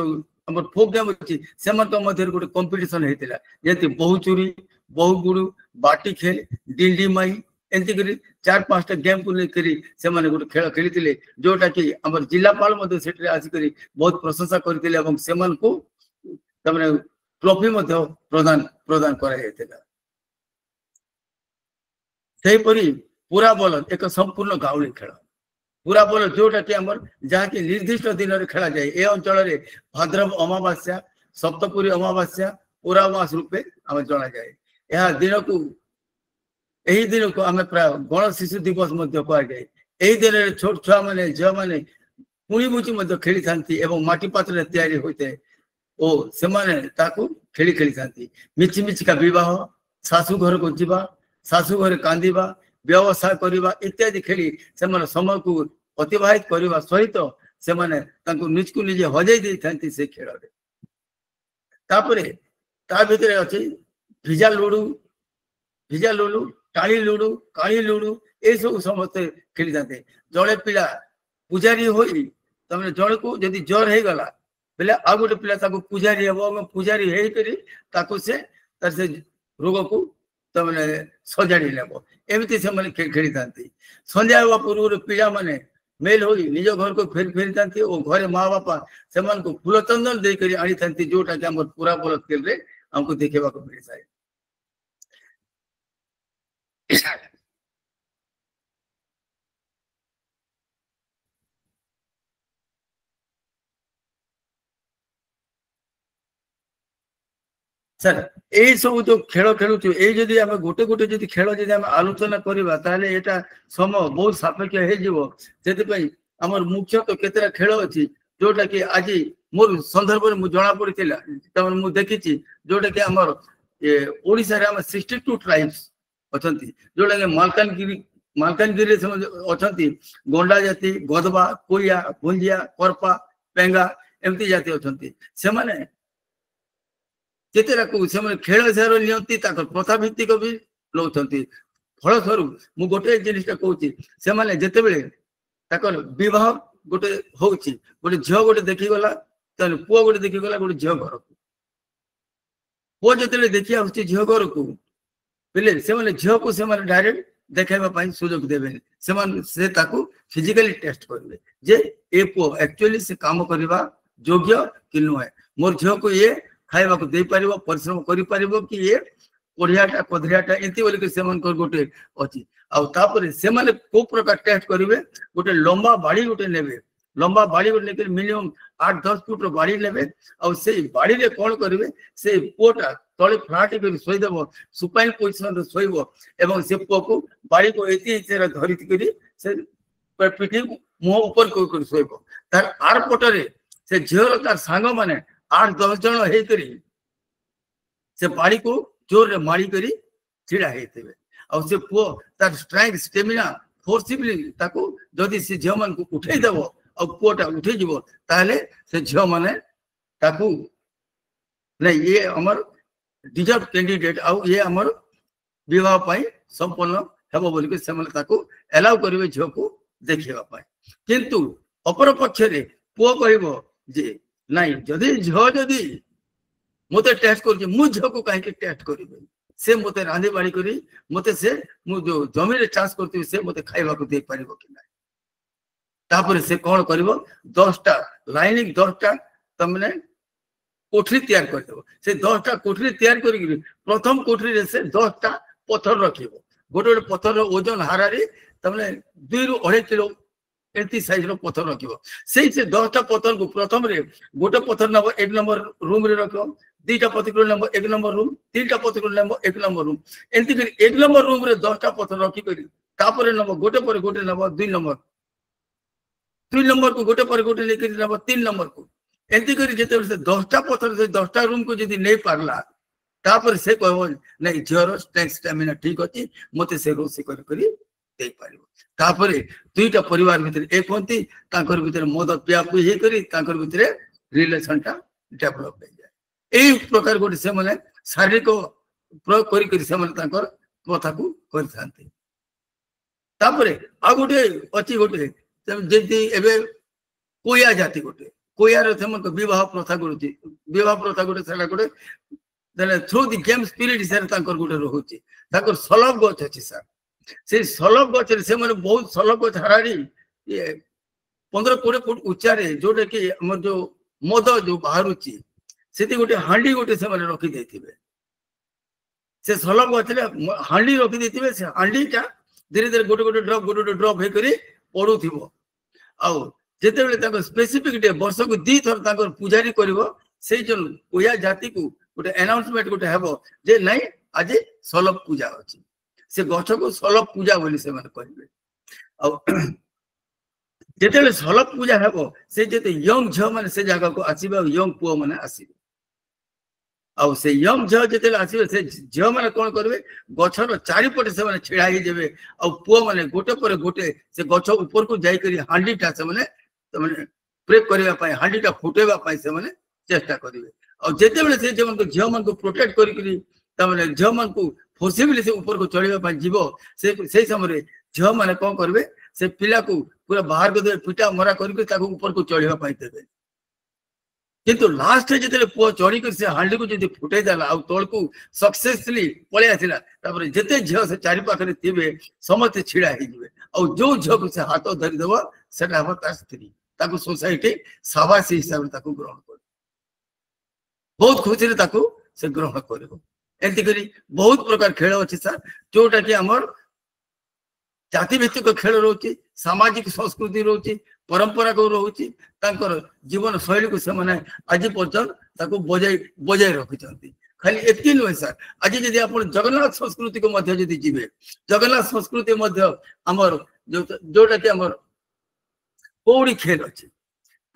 ଆମର ଫୋକ୍ ଗେମ୍ ଅଛି ସେମାନଙ୍କ ମଧ୍ୟରେ ଗୋଟେ କମ୍ପିଟିସନ ହେଇଥିଲା ଯେମିତି ବହୁ ଚୋରି ବହୁ ଗୁଡୁ ବାଟି ଖେଳ ଡିଣ୍ଡି ମାଇ ଏମିତି କରି 4-5ଟା ଗେମ୍କୁ ନେଇକରି ସେମାନେ ଗୋଟେ ଖେଳ ଖେଳିଥିଲେ ଯୋଉଟା କି ଆମର ଜିଲ୍ଲାପାଳ ମଧ୍ୟ ସେଠାରେ ଆସିକରି ବହୁତ ପ୍ରଶଂସା କରିଥିଲେ ଏବଂ ସେମାନଙ୍କୁ ଟ୍ରଫି ମଧ୍ୟ ପ୍ରଦାନ କରାଯାଇଥିଲା। ସେହିପରି ପୁରା ବଲ ଏକ ସମ୍ପୂର୍ଣ୍ଣ ଗାଉଁଲି ଖେଳ। ପୁରା ବଲ ଯୋଉଟା କି ଆମର ଯାହାକି ନିର୍ଦ୍ଦିଷ୍ଟ ଦିନରେ ଖେଳାଯାଏ। ଏ ଅଞ୍ଚଳରେ ଭାଦ୍ରବ ଅମାବାସ୍ୟା ସପ୍ତପୁରୀ ଅମାବାସ୍ୟା ପୁରା ମାସ ରୂପେ ଆମେ ଜଣାଯାଏ। ଏହା ଦିନକୁ ଏହି ଦିନକୁ ଆମେ ପ୍ରାୟ ଗଣ ଶିଶୁ ଦିବସ ମଧ୍ୟ କୁହାଯାଏ। ଏହି ଦିନରେ ଛୋଟ ଛୁଆ ମାନେ ଝିଅ ମାନେ ପୁଣି ବୁଚି ମଧ୍ୟ ଖେଳିଥାନ୍ତି ଏବଂ ମାଟି ପାତ୍ରରେ ତିଆରି ହୋଇଥାଏ ଓ ସେମାନେ ତାକୁ ଖେଳି ଖେଳିଥାନ୍ତି। ମିଛି ମିଛିକା ବିବାହ, ଶାଶୁ ଘରକୁ ଯିବା, ଶାଶୁ ଘରେ କାନ୍ଦିବା, ବ୍ୟବସାୟ କରିବା ଇତ୍ୟାଦି ଖେଳି ସେମାନେ ସମୟକୁ ଅତିବାହିତ କରିବା ସହିତ ସେମାନେ ତାଙ୍କୁ ନିଜକୁ ନିଜେ ହଜେଇ ଦେଇଥାନ୍ତି ସେ ଖେଳରେ। ତାପରେ ତା ଭିତରେ ଅଛି ଭିଜା ଲୁଡୁ, ଟାଳି ଲୁଡୁ, କାଳି ଲୁଡୁ ଏସବୁ ସମସ୍ତେ ଖେଳିଥାନ୍ତି। ଜଣେ ପିଲା ପୂଜାରୀ ହୋଇ ତମେ ଜଣକୁ ଯଦି ଜ୍ୱର ହେଇଗଲା ବୋଲେ ଆଉ ଗୋଟେ ପିଲା ତାକୁ ପୂଜାରୀ ହେବ ଏବଂ ପୂଜାରୀ ହେଇକରି ତାକୁ ସେ ରୋଗକୁ ତମେ ସଜାଡ଼ି ନେବ। ଏମିତି ସେମାନେ ଖେଳିଥାନ୍ତି। ସନ୍ଧ୍ୟା ହେବା ପୂର୍ବରୁ ପିଲାମାନେ ମେଲ ହୋଇ ନିଜ ଘରକୁ ଫେରିଥାନ୍ତି ଓ ଘରେ ମା ବାପା ସେମାନଙ୍କୁ ଫୁଲ ଚନ୍ଦନ ଦେଇକରି ଆଣିଥାନ୍ତି, ଯୋଉଟା କି ଆମର ପୁରା ବଳ ଖେଳରେ ଆମକୁ ଦେଖିବାକୁ ମିଳିଥାଏ। ସାର୍ ଏଇ ସବୁ ଯୋଉ ଖେଳ ଖେଳୁଛୁ, ଏଇ ଯଦି ଆମେ ଗୋଟେ ଗୋଟେ ଯଦି ଖେଳ ଯଦି ଆମେ ଆଲୋଚନା କରିବା ତାହେଲେ ଏଇଟା ସମୟ ବହୁତ ସାପେକ୍ଷ ହେଇଯିବ। ସେଥିପାଇଁ ଆମର ମୁଖ୍ୟତଃ କେତେଟା ଖେଳ ଅଛି ଯୋଉଟା କି ଆଜି ମୋର ସନ୍ଦର୍ଭରେ ମୁଁ ଜଣା ପଡିଥିଲା, ତାମାନେ ମୁଁ ଦେଖିଛି ଯୋଉଟା କି ଆମର ଓଡ଼ିଶାରେ ଆମେ 62 ଟ୍ରାଇବ୍ସ ଅଛନ୍ତି, ଯୋଉଟା କି ମାଲକାନଗିରିରେ ସେମାନେ ଅଛନ୍ତି। ଗଣ୍ଡା ଜାତି, ଗଦବା, କୋଇଆ, ଭୁଞ୍ଜିଆ, କରପା, ପେଙ୍ଗା ଏମିତି ଜାତି ଅଛନ୍ତି। ସେମାନେ ଯେତେଟାକୁ ସେମାନେ ଖେଳ ହିସାବରେ ନିଅନ୍ତି, ତାଙ୍କର ପ୍ରଥା ଭିତ୍ତିକ ବି ନେଉଛନ୍ତି। ଫଳସ୍ୱରୂପ ମୁଁ ଗୋଟେ ଜିନିଷଟା କହୁଛି, ସେମାନେ ଯେତେବେଳେ ତାଙ୍କର ବିବାହ ଗୋଟେ ହଉଛି, ଗୋଟେ ଝିଅ ଗୋଟେ ଦେଖିଗଲା, ତାହେଲେ ପୁଅ ଗୋଟେ ଦେଖିଗଲା ଗୋଟେ ଝିଅ ଘରକୁ, ପୁଅ ଯେତେବେଳେ ଦେଖି ଆସୁଛି ଝିଅ ଘରକୁ ବୋଲେ ସେମାନେ ଝିଅକୁ ସେମାନେ ଡାଇରେକ୍ଟ ଦେଖାଇବା ପାଇଁ ସୁଯୋଗ ଦେବେନି। ସେମାନେ ସେ ତାକୁ ଫିଜିକାଲି ଟେଷ୍ଟ କରିବେ ଯେ ଏ ପୁଅ ଆକ୍ଚୁଆଲି ସେ କାମ କରିବା ଯୋଗ୍ୟ କି ନୁହେଁ, ମୋର ଝିଅକୁ ଇଏ ଖାଇବାକୁ ଦେଇପାରିବ, ପରିଶ୍ରମ କରିପାରିବ କି ଇଏ ପଢିଆଟା କଦରିଆଟା ଏମିତି ବୋଲିକି ସେମାନଙ୍କର ଗୋଟେ ଅଛି। ଆଉ ତାପରେ ସେମାନେ କୋଉ ପ୍ରକାର ଟେଷ୍ଟ କରିବେ, ଗୋଟେ ଲମ୍ବା ବାଡ଼ି ଗୋଟେ ନେବେ, ଲମ୍ବା ବାଡ଼ି ଗୋଟେ ନେଇକି ମିନିମମ୍ 8-10 ଫୁଟର ବାଡ଼ି ନେବେ। ଆଉ ସେଇ ବାଡ଼ିରେ କଣ କରିବେ, ସେଇ ପୁଅଟା ତଳେ ଫ୍ଲାଟ୍ କରି ଶୋଇଦେବ, ସୁପାଇନ ପୋଜିସନରେ ଶୋଇବ ଏବଂ ସେ ପୁଅକୁ ବାଡ଼ିକୁ ଏତି ଧରିକରି ସେ ପିଠି ମୁହଁ ଉପର କରି ଶୋଇବ। ତାର ଆର ପଟରେ ସେ ଝିଅର ତାର ସାଙ୍ଗମାନେ 8-10 ଜଣ ହେଇକରି ସେ ବାଡ଼ିକୁ ଜୋରରେ ମାଡ଼ିକରି ଛିଡ଼ା ହେଇଥିବେ। ଆଉ ସେ ପୁଅ ତାର ଷ୍ଟ୍ରେଙ୍ଗଥ, ଷ୍ଟେମିନା, ଫୋର୍ସିବଲି ତାକୁ ଯଦି ସେ ଝିଅମାନଙ୍କୁ ଉଠେଇଦେବ ଆଉ ପୁଅଟା ଉଠିଯିବ, ତାହେଲେ ସେ ଝିଅମାନେ ତାକୁ ନାଇଁ ଇଏ ଆମର ଡିଜର୍ଭ କ୍ୟାଣ୍ଡିଡେଟ୍, ଆଉ ଇଏ ଆମର ବିବାହ ପାଇଁ ସମ୍ପନ୍ନ ହେବ ବୋଲିକି ସେମାନେ ତାକୁ ଏଲାଉ କରିବେ ଝିଅକୁ ଦେଖିବା ପାଇଁ। କିନ୍ତୁ ଅପର ପକ୍ଷରେ ପୁଅ କହିବ ଯେ ନାଇଁ, ଯଦି ଝିଅ ଯଦି ମତେ ଟେଷ୍ଟ କରୁଛି, ମୁଁ ଝିଅକୁ କାହିଁକି ଟେଷ୍ଟ କରିବି? ସେ ମତେ ରାନ୍ଧି ବାଢ଼ି କରି ମତେ ସେ ମୁଁ ଯୋଉ ଜମିରେ ଚାଷ କରୁଥିବି ସେ ମତେ ଖାଇବାକୁ ଦେଇପାରିବ କି ନାହିଁ? ତାପରେ ସେ କଣ କରିବ, 10ଟା ଲାଇନିଂ 10ଟା ତମେ କୋଠରୀ ତିଆରି କରିଦେବ। ସେ 10ଟା କୋଠରୀ ତିଆରି କରିକି ପ୍ରଥମ କୋଠରୀରେ ସେ 10ଟା ପଥର ରଖିବ। ଗୋଟେ ଗୋଟେ ପଥରର ଓଜନ ହାରାରେ ତମେ 2ରୁ 2.5 କିଲୋ ଏମିତି ସାଇଜର ପଥର ରଖିବ। ସେଇ ସେ 10ଟା ପଥରକୁ ପ୍ରଥମରେ ଗୋଟେ ପଥର ନେବ 1 ନମ୍ବର ରୁମରେ ରଖିବ, 2ଟା ପଥର ନେବ 1 ନମ୍ବର ରୁମ, 3ଟା ପଥର ନେବ 1 ନମ୍ବର ରୁମ, ଏମିତି କରି 1 ନମ୍ବର ରୁମରେ 10ଟା ପଥର ରଖିକରି ତାପରେ ନେବ ଗୋଟେ ପରେ ଗୋଟେ ନେବ 2 ନମ୍ବର, 2 ନମ୍ବରକୁ ଗୋଟେ ପରେ ଗୋଟେ ନେଇକରି ନେବ 3 ନମ୍ବରକୁ। ଏମିତି କରି ଯେତେବେଳେ ସେ 10ଟା ପଥର ସେ 10ଟା ରୁମକୁ ଯଦି ନେଇ ପାରିଲା, ତାପରେ ସେ କହିବ ନାଇଁ ଝିଅର ଷ୍ଟ୍ରେଙ୍ଗଥ ଷ୍ଟାମିନା ଠିକ ଅଛି, ମତେ ସେ ରୋଷେଇ କରି କରି ଦେଇପାରିବ। ତାପରେ 2ଟା ପରିବାର ଭିତରେ ଏକ ହୁଅନ୍ତି, ତାଙ୍କର ଭିତରେ ମଦ ପିଆ ପିଇ ହେଇକରି ତାଙ୍କର ଭିତରେ ରିଲେସନଟା ଡେଭଲପ ହେଇଯାଏ। এই প্রকার গোটে সেমানে শারীরিক প্রয়োগ করি সেমানে তাঙ্কর কথাকু করিথাନ୍ତି। তারপরে আর গোটে অছি গোটে যেমতি এবে কোয়া জাতি গোটে, কোয়ার সেমানক বিবাহ প্রথা করুছি, বিবাহ প্রথা গোটে সেটা গোটে দেন থ্রু দি গেম স্পিরিট সেটা তাঙ্কর গোটে রহুছি। তাঙ্কর সলভ গছ আছে স্যার, সেই সলভ গছরে সেমানে বহুত সলভ গছ হারাড়ি 15-20 ফুট উচ্চারে যোটা কি আমার যে মদ যে বাহারুছি সেটি গোটে হাঁডি গোটে সেমানে রখি দেইथिबे। से सलभ गछरे हांडी रखि देथिबे, से हांडीटा धीरे धीरे गोटे गोटे ड्रप हे करी पडुथिबो। आ जेते बेले ताको स्पेसिफिक डे वर्ष को 2 थर ताको पूजारी करबो, सेई जन कोया जाति को गोटे अनाउंसमेंट गोटे हेबो जे नहीं आज सलभ पूजा अछि। से गछ को सलभ पूजा बोली से माने कहिबे आ जेतेले सलभ पूजा हेबो से जेते यंग झ माने से जगह को आसीबे यंग पुओ माने आसीबे आ से यंग झ जेतेले आसीबे से झ माने कोन करबे गछर चारिपटे से माने छिड़ा ही जेबे आ पुओ माने गोटे पर गोटे से गछ ऊपर को जाई करी हांडीटा से माने प्रेप करबा पई हांडीटा फुटेबा पई से माने चेष्टा करिवे और जेते बेले से जमन को झ मन को प्रोटेक्ट करी करी त माने झ मन को फोर्सिबली से ऊपर को चढ़ीबा पई जीवो से समय झ माने कोन करबे से पिला को पूरा बाहर को दे पिटा मरा करके ताको ऊपर को चढ़ीबा पई देबे किंतु लास्ट जेते पुओ चढ़ी कर से हांडी को जदी फुटे जाला आ तोल को सक्सेसफुली पळे आथिला तापर जेते झ से चारि पाखरे थिबे समस्त छिड़ा ही जिवे और जो झ को से हाथ धरि देबो सेटा हम तार स्त्री ताको सोसाइटी साबासी हिसाब ताको ग्रहण कर बहुत खुशी रे ताको से ग्रहण करबो एंती करी बहुत प्रकार खेल अछि सर जोटा कि हमर जाति भित्तिक खेल रोची सामाजिक संस्कृति रोची परंपरा को रोची तांकर जीवन शैली को से माने आज पर्यंत ताको बजाय रखिछंती खाली एतकी नुहे सर आज यदि आपण जगन्नाथ संस्कृति को मध्य यदि जीवे जगन्नाथ संस्कृति मध्य हमर जोटा कि हमर कौड़ी खेल अछि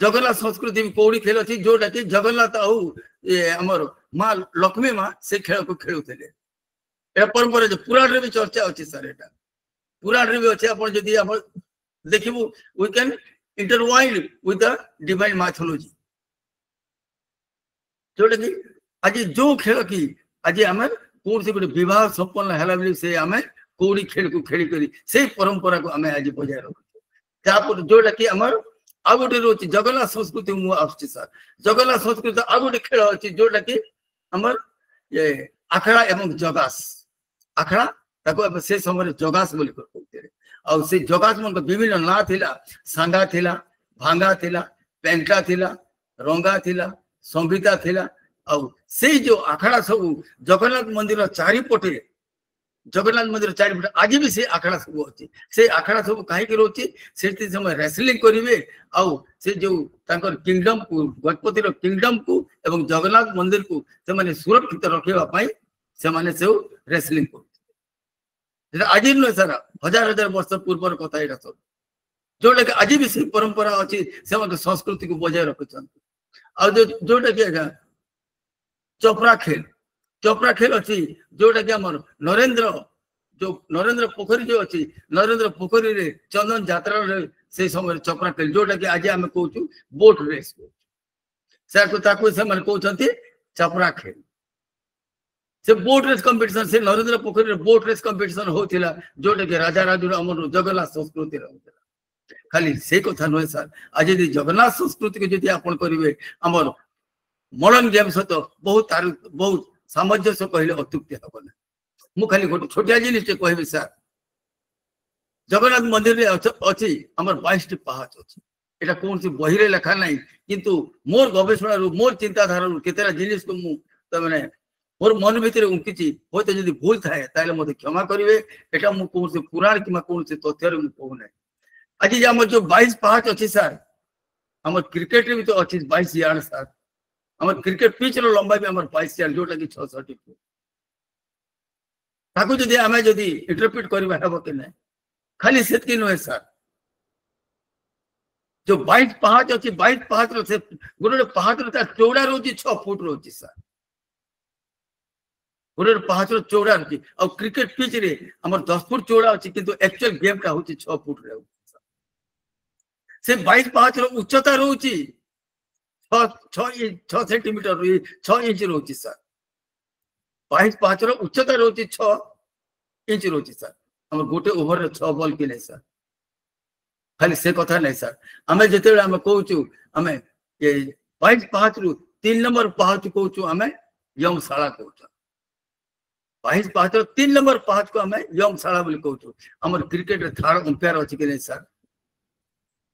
जगन्नाथ संस्कृति में कौड़ी खेल अछि जोटा कि जगन्नाथ आउ हमर मां लक्ष्मी मां से खेल को खेलुतले ए परंपरा जो पुराण रे भी चर्चा अछि सर एटा पुराण रे भी अछि आपण जदि हम देखिबो we can intertwined with the divine mythology जोटा कि आज जो खेल की आज आम कौन से गोटे विवाह संपन्न है से आम कौड़ी खेल को खेली करी से परंपरा को आम आज बजाय रखुचे जोटा कि आम आ गोटे रोचे जगन्नाथ संस्कृति मुझे सर जगन्नाथ संस्कृति आ गोटे खेल अच्छी जोटा कि आमर ये आखड़ा एवं जगास आखड़ा ताको से समय जगास बोली कहते और से जगास मन विभिन्न ना थिला सांगा थिला भांगा थिला पेंटा थिला रंगा थिला संगीता थिला और से जो आखड़ा सब जगन्नाथ मंदिर चारिपटे जगन्नाथ मंदिर चारिपटे आज भी से आखड़ा सब अच्छी से आखड़ा सब कहीं रोचे से समय रेसलिंग करेंगे आउ से जो तांकर किंगडम को गजपति किंगडम को एवं जगन्नाथ मंदिर को से माने सुरक्षित रखा से माने से रेसलिंग कर आज नुहे सर हजार हजार वर्ष पूर्व कथा यहाँ सब जोटा कि आज भी से परंपरा अच्छी से संस्कृति को बजाय रखुच्च जोटा कि चोपड़ा खेल अच्छी जोटा कि आम नरेंद्र पोखरी जो अच्छी नरेंद्र पोखरी रे चंदन यात्रा से समय चोपड़ा खेल जोटा कि आज आम कहूँ बोट रेस से कहते चपड़ा खेल से बोट रेस कंपटीशन से नरेंद्र पोखरी रे बोट रेस कंपटीशन होतिला जोटा कि राजा राजू अमर जगन्नाथ संस्कृति होतिला खाली से कथा नुहे सर आज यदि जगन्नाथ संस्कृति को यदि आपण करेंगे आमर मॉडर्न गेम सहित बहुत सामंजस्य कहले अत्युक्ति हम ना मु खाली गोटे छोटिया जिनिस कहबी सर जगन्नाथ मंदिर रे अच्छी आमर 22 पहाच अच्छी एटा कौन सी बही रे लिखा नहीं किंतु मोर गवेषणा मोर चिंताधारा केतेरा जिनिस को मु तमने मोर मन भीतर उंकिची होते जदि भूल थाए ताले मते क्षमा करिवे एटा मु कौन से पुराण किमा कौन से तथ्य रे मु कहू नै आज जे हमर जो 22 पहाच अच्छी सर हमर क्रिकेट रे भी तो अच्छी 22 यार्ड सर हमर क्रिकेट पिच रो लंबाई भी हमर 22 यार्ड जोटा कि 660 फुट ताकू जदि आमे जदि इंटरप्रेट करबा हेबो कि नै खाली सेतकी नुहे सर जो 22 पहाच अच्छी 22 पहाच रो से गोटे पहाच रो चौड़ा रोची 6 फुट रोची सर गोटे पहाच रो चौड़ा रोची और क्रिकेट पिच रे हमर 10 फुट चौड़ा अच्छी किंतु एक्चुअल गेम का होची 6 फुट रे से 22 पहाच रो उच्चता रोची 6 सेंटीमीटर 6 इंच रोची सर 22 पहाच रो उच्चता रोची 6 इंच रोची सर हमर गोटे ओवर रे 6 बॉल के नै सर खाली से कथा नहीं सर आमे जेते आमे कहूचु आमे ये 22 पहाच रु 3 नंबर पहाच कहूचु आमे यमशाला कहूचु 22 पहाच रो 3 नंबर पहाच को आमे यमशाला बोली कहूचु हमर क्रिकेट रे थर्ड अंपायर अछि कि नै सर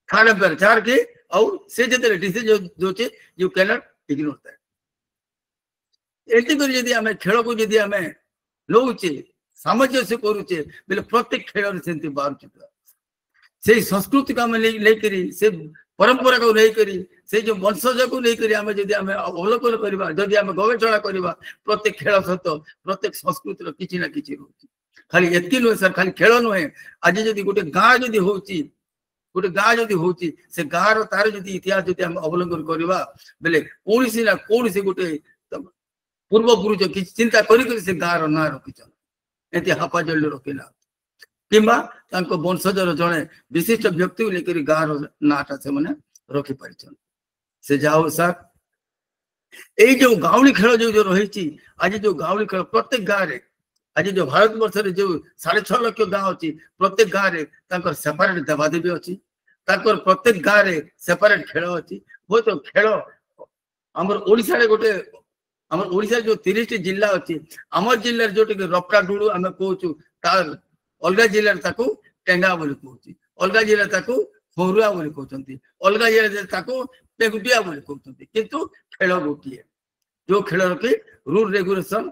थर्ड अंपायर चार के और से जेते डिसीजन जो छे you can not ignore that eighty कर यदि आमे खेल को यदि आमे लोचे सामंजस्य करूचे बेले प्रत्येक खेल रे सेंति बारुचे से संस्कृति को आम लेकरी से परंपरा को लेकरी से जो वंशज को लेकरी आम जदि आम अवलोकन करबा जदि आम गवेषणा करबा प्रत्येक खेल सहित प्रत्येक संस्कृति किछि ना किछि रोची खाली एति नुहे सर खाली खेल नुहे आज जदि गोटे गाँ जदि होची गोटे गाँ जदि होची से गाँ रो तार जदि इतिहास जदि हम अवलंबन करबा बेले कोनसी ना कोनसी गोटे पूर्व पुरुष कि चिंता करी से गाँ रो ना रखिछन एति हापा जल्दी रखिना किंबा तांको वंशजर जने विशिष्ट व्यक्ति लेकर गाँ रो नाटा से माने रखि परिछन से जाओ सर এই যে গাউলি খেল যে রয়েছে আজ যে গাউলি খেল প্রত্যেক গাঁরে আজ যে ভারত বর্ষের যে 6.5 লক্ষ গাঁ আছে প্রত্যেক গাঁরে তাঙ্কর সেপারেট দেবাদেবী আছে তাঙ্কর প্রত্যেক গাঁরে সেপারেট খেল আছে হয়তো খেল আমার ওড়িশারে গোটে আমার ওড়িশার যে 30টি জেলা আছে আমার জেলার যেটা কি রপটা ডুড়ু আমি কହୁଛୁ তার অলগা জেলার তাকু টেঙ্গা বলি কହୁছি অলগা জেলা তাকু ফৌরুয়া বলি কହୁଛନ୍ତି অলগা জেলা তাকু পেগুটিয়া বলি কହୁଛନ୍ତି কিন্তু खेल गोटे जो खेल के रूल रेगुलेशन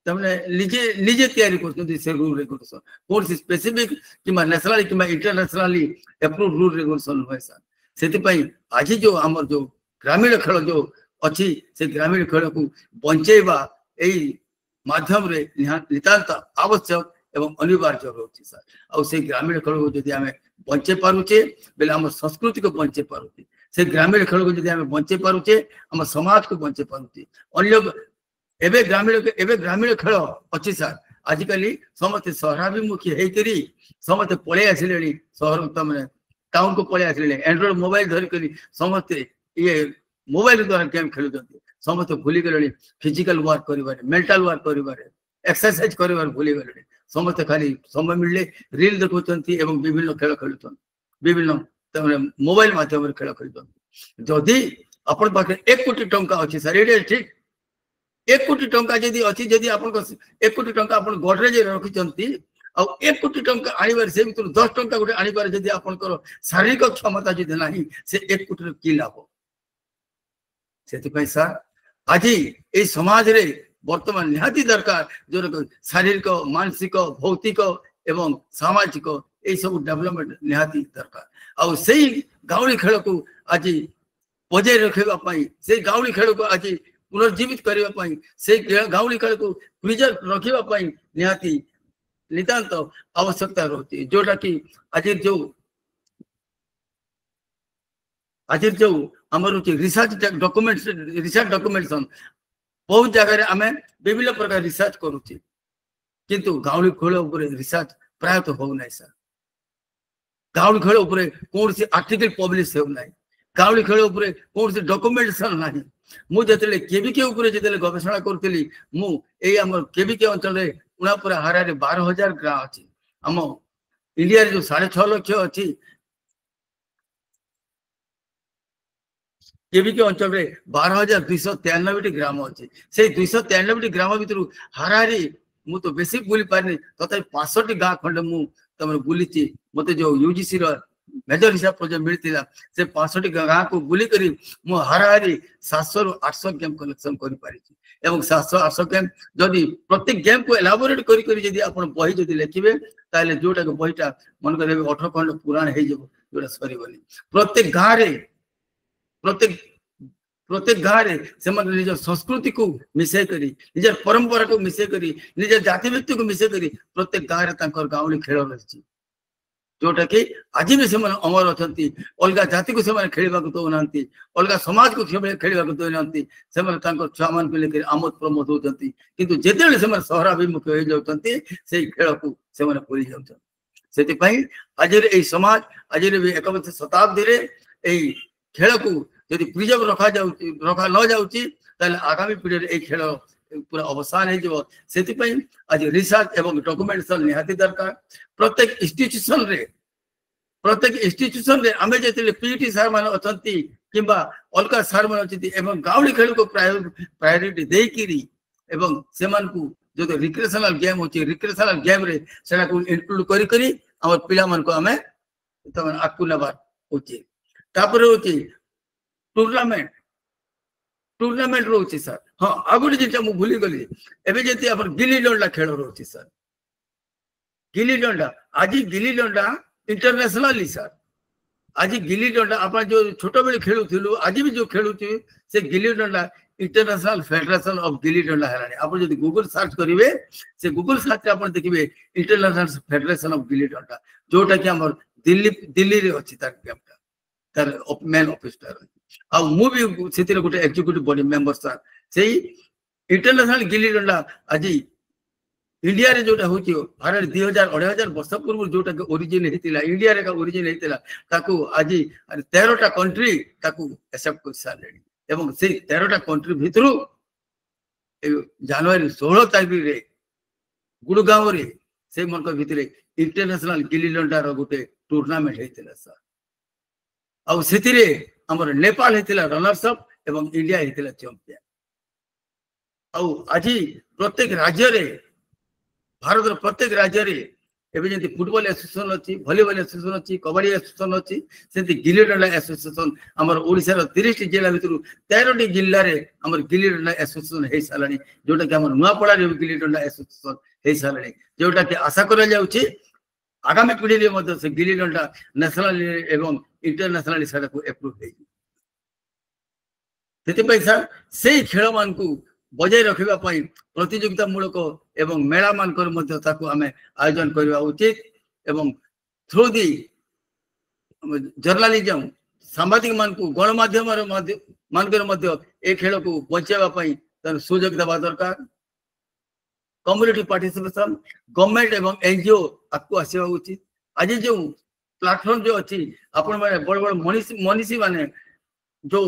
तमने निजे निजे तैयारी करते से रूल रेगुलेशन कौन सी स्पेसिफिक कि नेशनल कि इंटरनेशनली अप्रूव रूल रेगुलेशन हुए सर से आज जो आम जो ग्रामीण खेल जो अच्छी से ग्रामीण खेल को बंचेबा यही माध्यम रे नितांत आवश्यक एवं अनिवार्य रोचे सर आ से ग्रामीण खेल को जदि आम बंचे पारुचे बेले आम संस्कृति को बंचे पारुचे से ग्रामीण खेल को जदि आम बंचे पारुचे आम समाज को बंचे पारुचे अन्य एवं ग्रामीण खेल अच्छी सर आजिकल समस्ते सहराभिमुखी होकर समस्ते पलि आसिले सहर तमें टाउन को पलि आसिले एंड्रॉइड मोबाइल धरिक समस्ते ये मोबाइल द्वारा गेम खेलुंट समस्ते भूली गले फिजिकल वर्क कर मेंटल वर्क कर एक्सरसाइज कर भूली गले समस्ते खाली समय मिलले रील देखुंत एवं विभिन्न खेल खेलुन विभिन्न मोबाइल माध्यम खेल खेलुन जदि आपण पाखे 1 कोटी टंका अच्छी सर ये ठीक 1 कोटी टंका जदि अच्छी जदि आप 1 कोटी टंका आप गडरेज रखिंट आ 1 कोटी टंका आनिबार से 10 टंका गोटे आनिबार जदि आपनकर शारीरिक क्षमता जदि नाही से 1 कोटी की लाभ से सर आज ये समाज रे वर्तमान निहाती दरकार जो शारीरिक मानसिक भौतिक एवं सामाजिक ये सब डेवलपमेंट निहाती दरकार आ से गाउली खेल को आज बजाय रखापी से गाउली खेल को आज पुनर्जीवित करने से गाउली खेल को प्रिजर्व रखापी निहाती नितांत आवश्यकता रहती जोटा कि आज जो आमर रिसर्च डॉक्यूमेंटेशन बहुत जगह आम विभिन्न प्रकार रिसर्च करुचे किंतु गाउली खेल रिसर्च प्राय तो हो ना सर गाउली खेल कौन सी आर्टिकल पब्लिश हो ना गाउली खेल कौन सी डॉक्यूमेंटेशन ना मुझे केविके जो गवेषणा करी मुझे केविके अंचल उनापुरा हारे 12,000 गाँ अच्छी आम इंडिया जो 6.5 लक्ष अच्छी केविके अंचल 12,293 ग्राम अच्छी से 293 ग्राम भर हाराहारी मु तो बेसी बुली पारे तथा 65 गाँ खंड मुझे बुली मत जो यूजीसी मेजर हिसाब जो मिलता से 65 गाँ को बुली करी मु हाराहारी 700 ରୁ 800 गेम कलेक्शन कर पारी 700-800 गेम जदि प्रत्येक गेम को एलाबोरेट करी आप बही जदि लिखे ताले जोटा बहीटा मन कर 18 खंड पुराण हो जोटा सरबनी प्रत्येक गाँव प्रत्येक गाँव से निज संस्कृति को मिसई करी निज परंपरा को मिसई करी निज जाति व्यक्ति को मिसई करी प्रत्येक गाँव गाउली खेल रही जोटा कि आज भी से अमर अच्छा अलग जाति को खेलवा दौना अलग समाज को खेलवा दौना से छुआ मान को लेकर आमोद प्रमोद होती किंतु जिते से सहराभिमुखी हो जाती से खेल को भूली जाती आज समाज आज भी 21 शताब्दी यही खेल को यदि प्रिजर्व रखा न जाऊँगी आगामी पीढ़ी में खेल पूरा अवसान हो आज रिसर्च एवं डॉक्यूमेंटेशन निहाती दरकार प्रत्येक इंस्टीट्यूशन रे आमे जेते पीटी सार मान अछंती किबा अलग सार मान अछंती एवं गाउली खेल को प्रायोरिटी देकिरी एवं सेमान को जो रिक्रिएशनल गेम होची रिक्रिएशनल गेम रे सेना को इंक्लूड करी करी हमर पिला मान को आमे तमन आकु नबार होची तापर होची टूर्नामेंट रोचे सर हाँ आगुड़ी जिनटा मु भूली गली एबे जेते अपन गिल्ली डंडा खेल रोचे सर गिल्ली डंडा आज गिल्ली डंडा इंटरनेशनली सर आज गिल्ली डंडा आप जो छोट बेले खेलुलु आज भी जो खेलुचे से gilli danda international federation of gilli danda है आप जो गूगल सर्च करेंगे से गूगल सर्च आप देखिए international federation of gilli danda जोटा कि हमर दिल्ली दिल्ली रे अछि तार मेन ऑफिस आ मु भी सेतिर गोटे एग्जीक्यूटिव बॉडी मेंबर सर से इंटरनेशनल गिल्ली डंडा आज इंडिया रे जोटा होची भारत 2000 2500 वर्ष पूर्व जोटा के ओरिजिन हेतिला इंडिया रे का ओरिजिन हेतिला ताकू आज 13 टा कंट्री ताकू एक्सेप्ट कर सालेनी एवं से 13 टा कंट्री भितरु जनवरी 16 तारीख रे गुड़गांव रे से मन को भितरे इंटरनेशनल गिल्ली डंडा रो गोटे टूर्नामेंट हेतिला सर आ सेतिरे हमर नेपाल हेतिला रनर्स अप एवं इंडिया हेतिला चैंपियन आ आज प्रत्येक राज्य रे भारत प्रत्येक राज्य रे एबे जंती फुटबॉल एसोसिएशन अछि वॉलीबॉल एसोसिएशन अछि कबड्डी एसोसिएशन अछि सेंती गिल्ली डंडा एसोसिएशन हमर ओडिसा रो 30 टी जिल्ला भितरु 13 टी जिल्ला रे हमर गिल्ली डंडा एसोसिएशन हे सालानी जोटा कि हमर नुआपड़ा रे गिल्ली डंडा एसोसिएशन हे सालानी जोटा कि आशा करा जाउछि आगामी पीढ़ी रे मध्य से गिल्ली डंडा नेशनल एवं इंटरनेशनल सेटा को अप्रूव हे सेति पैसा सेही खेल मान को बजाय रखिबा पई प्रतियोगिता मूलक एवं मेला मानकर मध्य ताकू आमे आयोजन करबा उचित एवं थ्रू दी जर्नलिज्म सांबादिक मान को गणमाध्यम मानकर मध्य ए खेल को बचाइबा पई तर सुযোগ देबा दरकार कम्युनिटी पार्टिसिपेशन गवर्नमेंट एवं एनजीओ आपको आसीबा उचित आज जो प्लेटफॉर्म जो अछि आपण माने बड़ बड़ मनीषी माने जो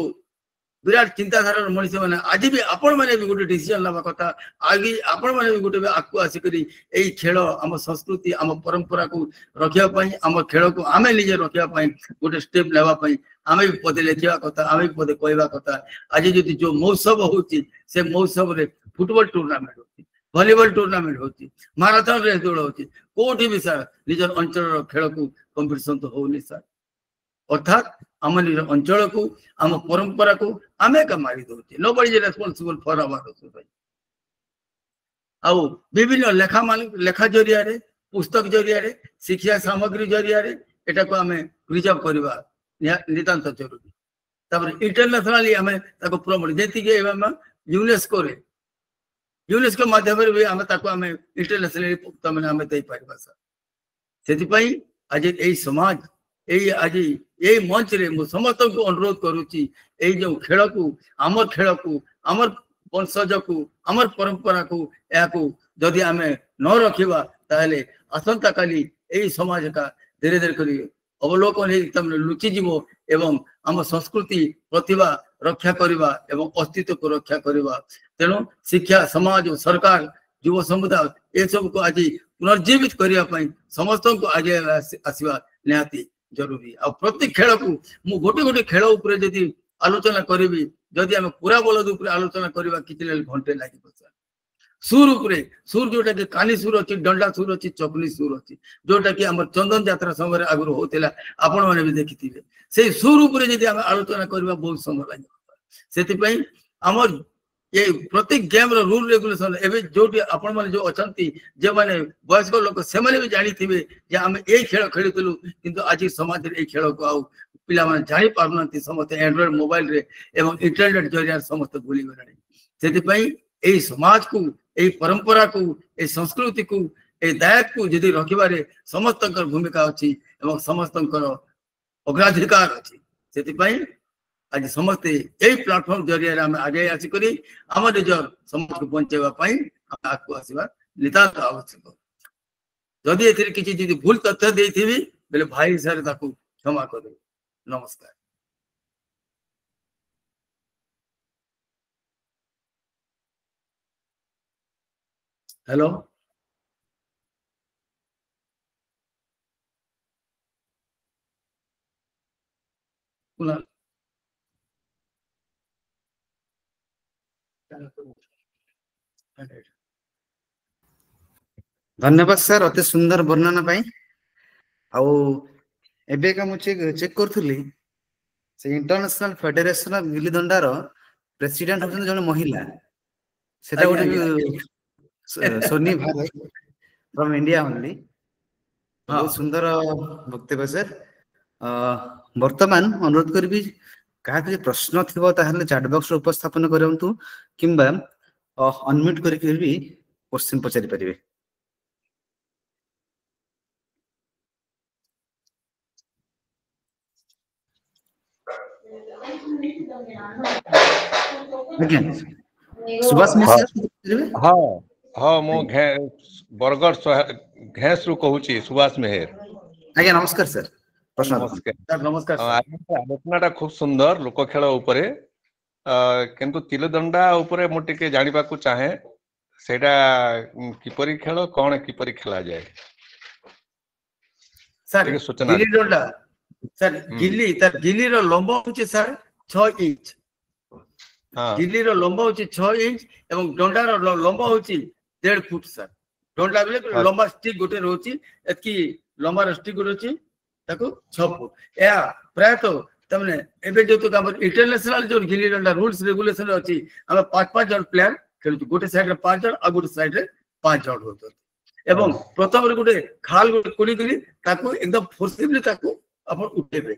विराट चिंताधारा मनुष्य मैंने आज भी आपण मैंने भी गोटे डिसीजन लवा कथा आगे आपण मैंने भी गोटे आगू आसिकरी एई खेल आम संस्कृति आम परंपरा को रखिया पई आम खेल को आमे निजे रखिया पई गोटे स्टेप लेवा पई आमे भी पदे लेखिया कथा आमे भी पदे कहवा कथा आज जदि जो महोत्सव होची से महोत्सव रे फुटबॉल टूर्नामेंट होची वॉलीबॉल टूर्नामेंट होची मैराथन रेस दौड़ होची कोठी भी सर निजर अंचल खेल को कंपटीशन तो होनी सर अर्थात आम निज अंचल को आम परंपरा को आमे का मारी दौचे nobody is responsible for our society आ विभिन्न लेखा जरिया रे पुस्तक जरिया रे शिक्षा सामग्री जरिया रे एटा को आमे प्रिजर्व करबा नितांत जरूरी तापर इंटरनेशनली आमे ताको प्रमोट जेति के यूनेस्को माध्यम रे भी आमे ताको आमे इंटरनेशनली तमने आमे दे पारबा सर सेति पई आज एई समाज एई आज यही मंच रे समस्त को अनुरोध करुच्ची जो खेल को आमर वंशज को आमर परंपरा को जदि आम न रखा ताहले आसंता काली यही समाज का धीरे धीरे कर अवलोकन लुचिजीव एवं आम संस्कृति प्रतिभा रक्षा करवा एवं अस्तित्व को रक्षा करवा तेणु शिक्षा समाज और सरकार युव समुदाय ये सब को आज पुनर्जीवित करने समस्त को आगे आसवा निहाती जरूरी आ प्रत्येक खेल को मु गोटे गोटे खेल उपरे जदि आलोचना करी जदि आम पूरा बलद उपरे आलोचना करवा कि घंटे लगे सर सुर उपरे सुर जोटा कि कानी सुर अच्छी डंडा सुर अच्छी चपली सुर अच्छी जोटा कि आम चंदन यात्रा समय आगुरी होता आपण मैंने भी देखी से सुर उपरे जदि आम आलोचना करवा बहुत समय लगे से आमर ये प्रत्येक गेम रो रूल रेगुलेशन एबे जोटी आपण माने जो अछंती जे माने वयस्क लोक से माने भी जानी थिबे जे हम ए खेल खेलुतलु किंतु आज समाज रे ए खेल को आउ पिला माने जानि पारनती समस्त एंड्रॉइड मोबाइल रे एवं इंटरनेट जरिया समस्त भूली गलानी सेति पई ए समाज को ए परंपरा को ए संस्कृति को ए दायित्व को जदि रखिबारे समस्तकर भूमिका अछि एवं समस्तकर अग्राधिकार अछि सेति पई आज समस्ते यही प्लेटफॉर्म जरिया आगे आसिक आम निजर समाज को बचाइवाई आगे आसवा नितांत आवश्यक जदि ए किसी भूल तथ्य देथि बेले भाई हिसाब से क्षमा कर नमस्कार। हेलो कुणाल धन्यवाद सर अति सुंदर वर्णना पाई आउ एबे का मुझे चेक करथुली से international federation of gilli danda row president होछन जने महिला सेटा गोटे Soni Bharat from India only बहुत सुंदर वक्तव्य सर वर्तमान अनुरोध करबी कहा कि प्रश्न थिबो ताहले चैट बॉक्स रे उपस्थापन करंतु किंबा अनम्यूट करके भी क्वेश्चन पचारि परिबे। ओके सुभाष मिश्र हाँ हाँ मो बरगढ़ घेस रु कहूची सुभाष मेहर। आज्ञा नमस्कार सर। प्रश्न नमस्कार सर नमस्कार सर। आलोचना खूब सुंदर लोक खेल उपरे किंतु तिलदंडा उपरे मु टिके जानिबा को चाहे सेटा किपरि खेल कोन किपरि खेला जाए सर टिके सूचना गिल्ली डंडा सर गिल्ली तर गिल्ली रो लंबा होचे सर 6 इंच। हाँ गिल्ली रो लंबा होचे 6 इंच एवं डंडा रो लंबा होचे 1.5 फुट सर। डंडा बेले लंबा स्टिक गोटे रोची एतकी लंबा स्टिक रोची ताको 6 फुट या प्राय तो तमने एबे जो तो हमर इंटरनेशनल जो गिल्ली डंडा रूल्स रेगुलेशन अछि हम 5 जन प्लेयर खेलु गोटे साइड रे 5 जन आ गोटे साइड रे 5 जन होतो एवं प्रथम रे गोटे खाल गोटे कोडी करी ताको एकदम फोर्सफुली ताको अपन उठेबे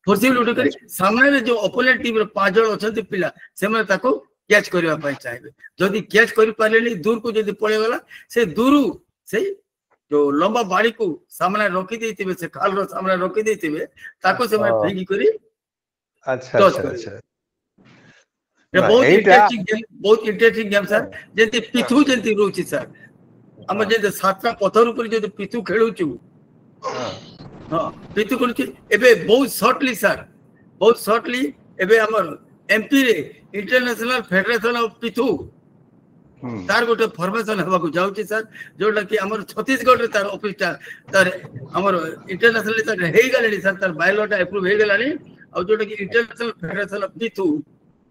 फोर्सफुली उठे करी सामने रे जो ओपोनेंट टीम रे 5 जन अछंती पिला से माने ताको कैच करबा पय चाहेबे जदी कैच करि पालेनी दूर को जदी पळे गला से दूर से जो लंबा बाड़ी को सामने रोकी देथिबे से खाल रो सामने रोकी देथिबे ताको से माने फेंकी करी। अच्छा अच्छा अच्छा ये बहुत इंटरेस्टिंग गेम सर जेते पिथु जेते रोची सर हम जेते सातटा पत्थर ऊपर जेते पिथु खेलुचु हां पिथु कोन की एबे बहुत शॉर्टली सर बहुत शॉर्टली एबे हमर एमपी रे इंटरनेशनल फेडरेशन ऑफ पिथु तार गोटे फॉर्मेशन हवा को जाउची सर जोटा कि हमर छत्तीसगढ़ रे तार ऑफिस तार हमर इंटरनेशनल तार हेई गलेनी सर तार बायोलॉटा अप्रूव हेई गलानी और जोटा कि इंटरनेशनल फेडरेशन ऑफ पिथु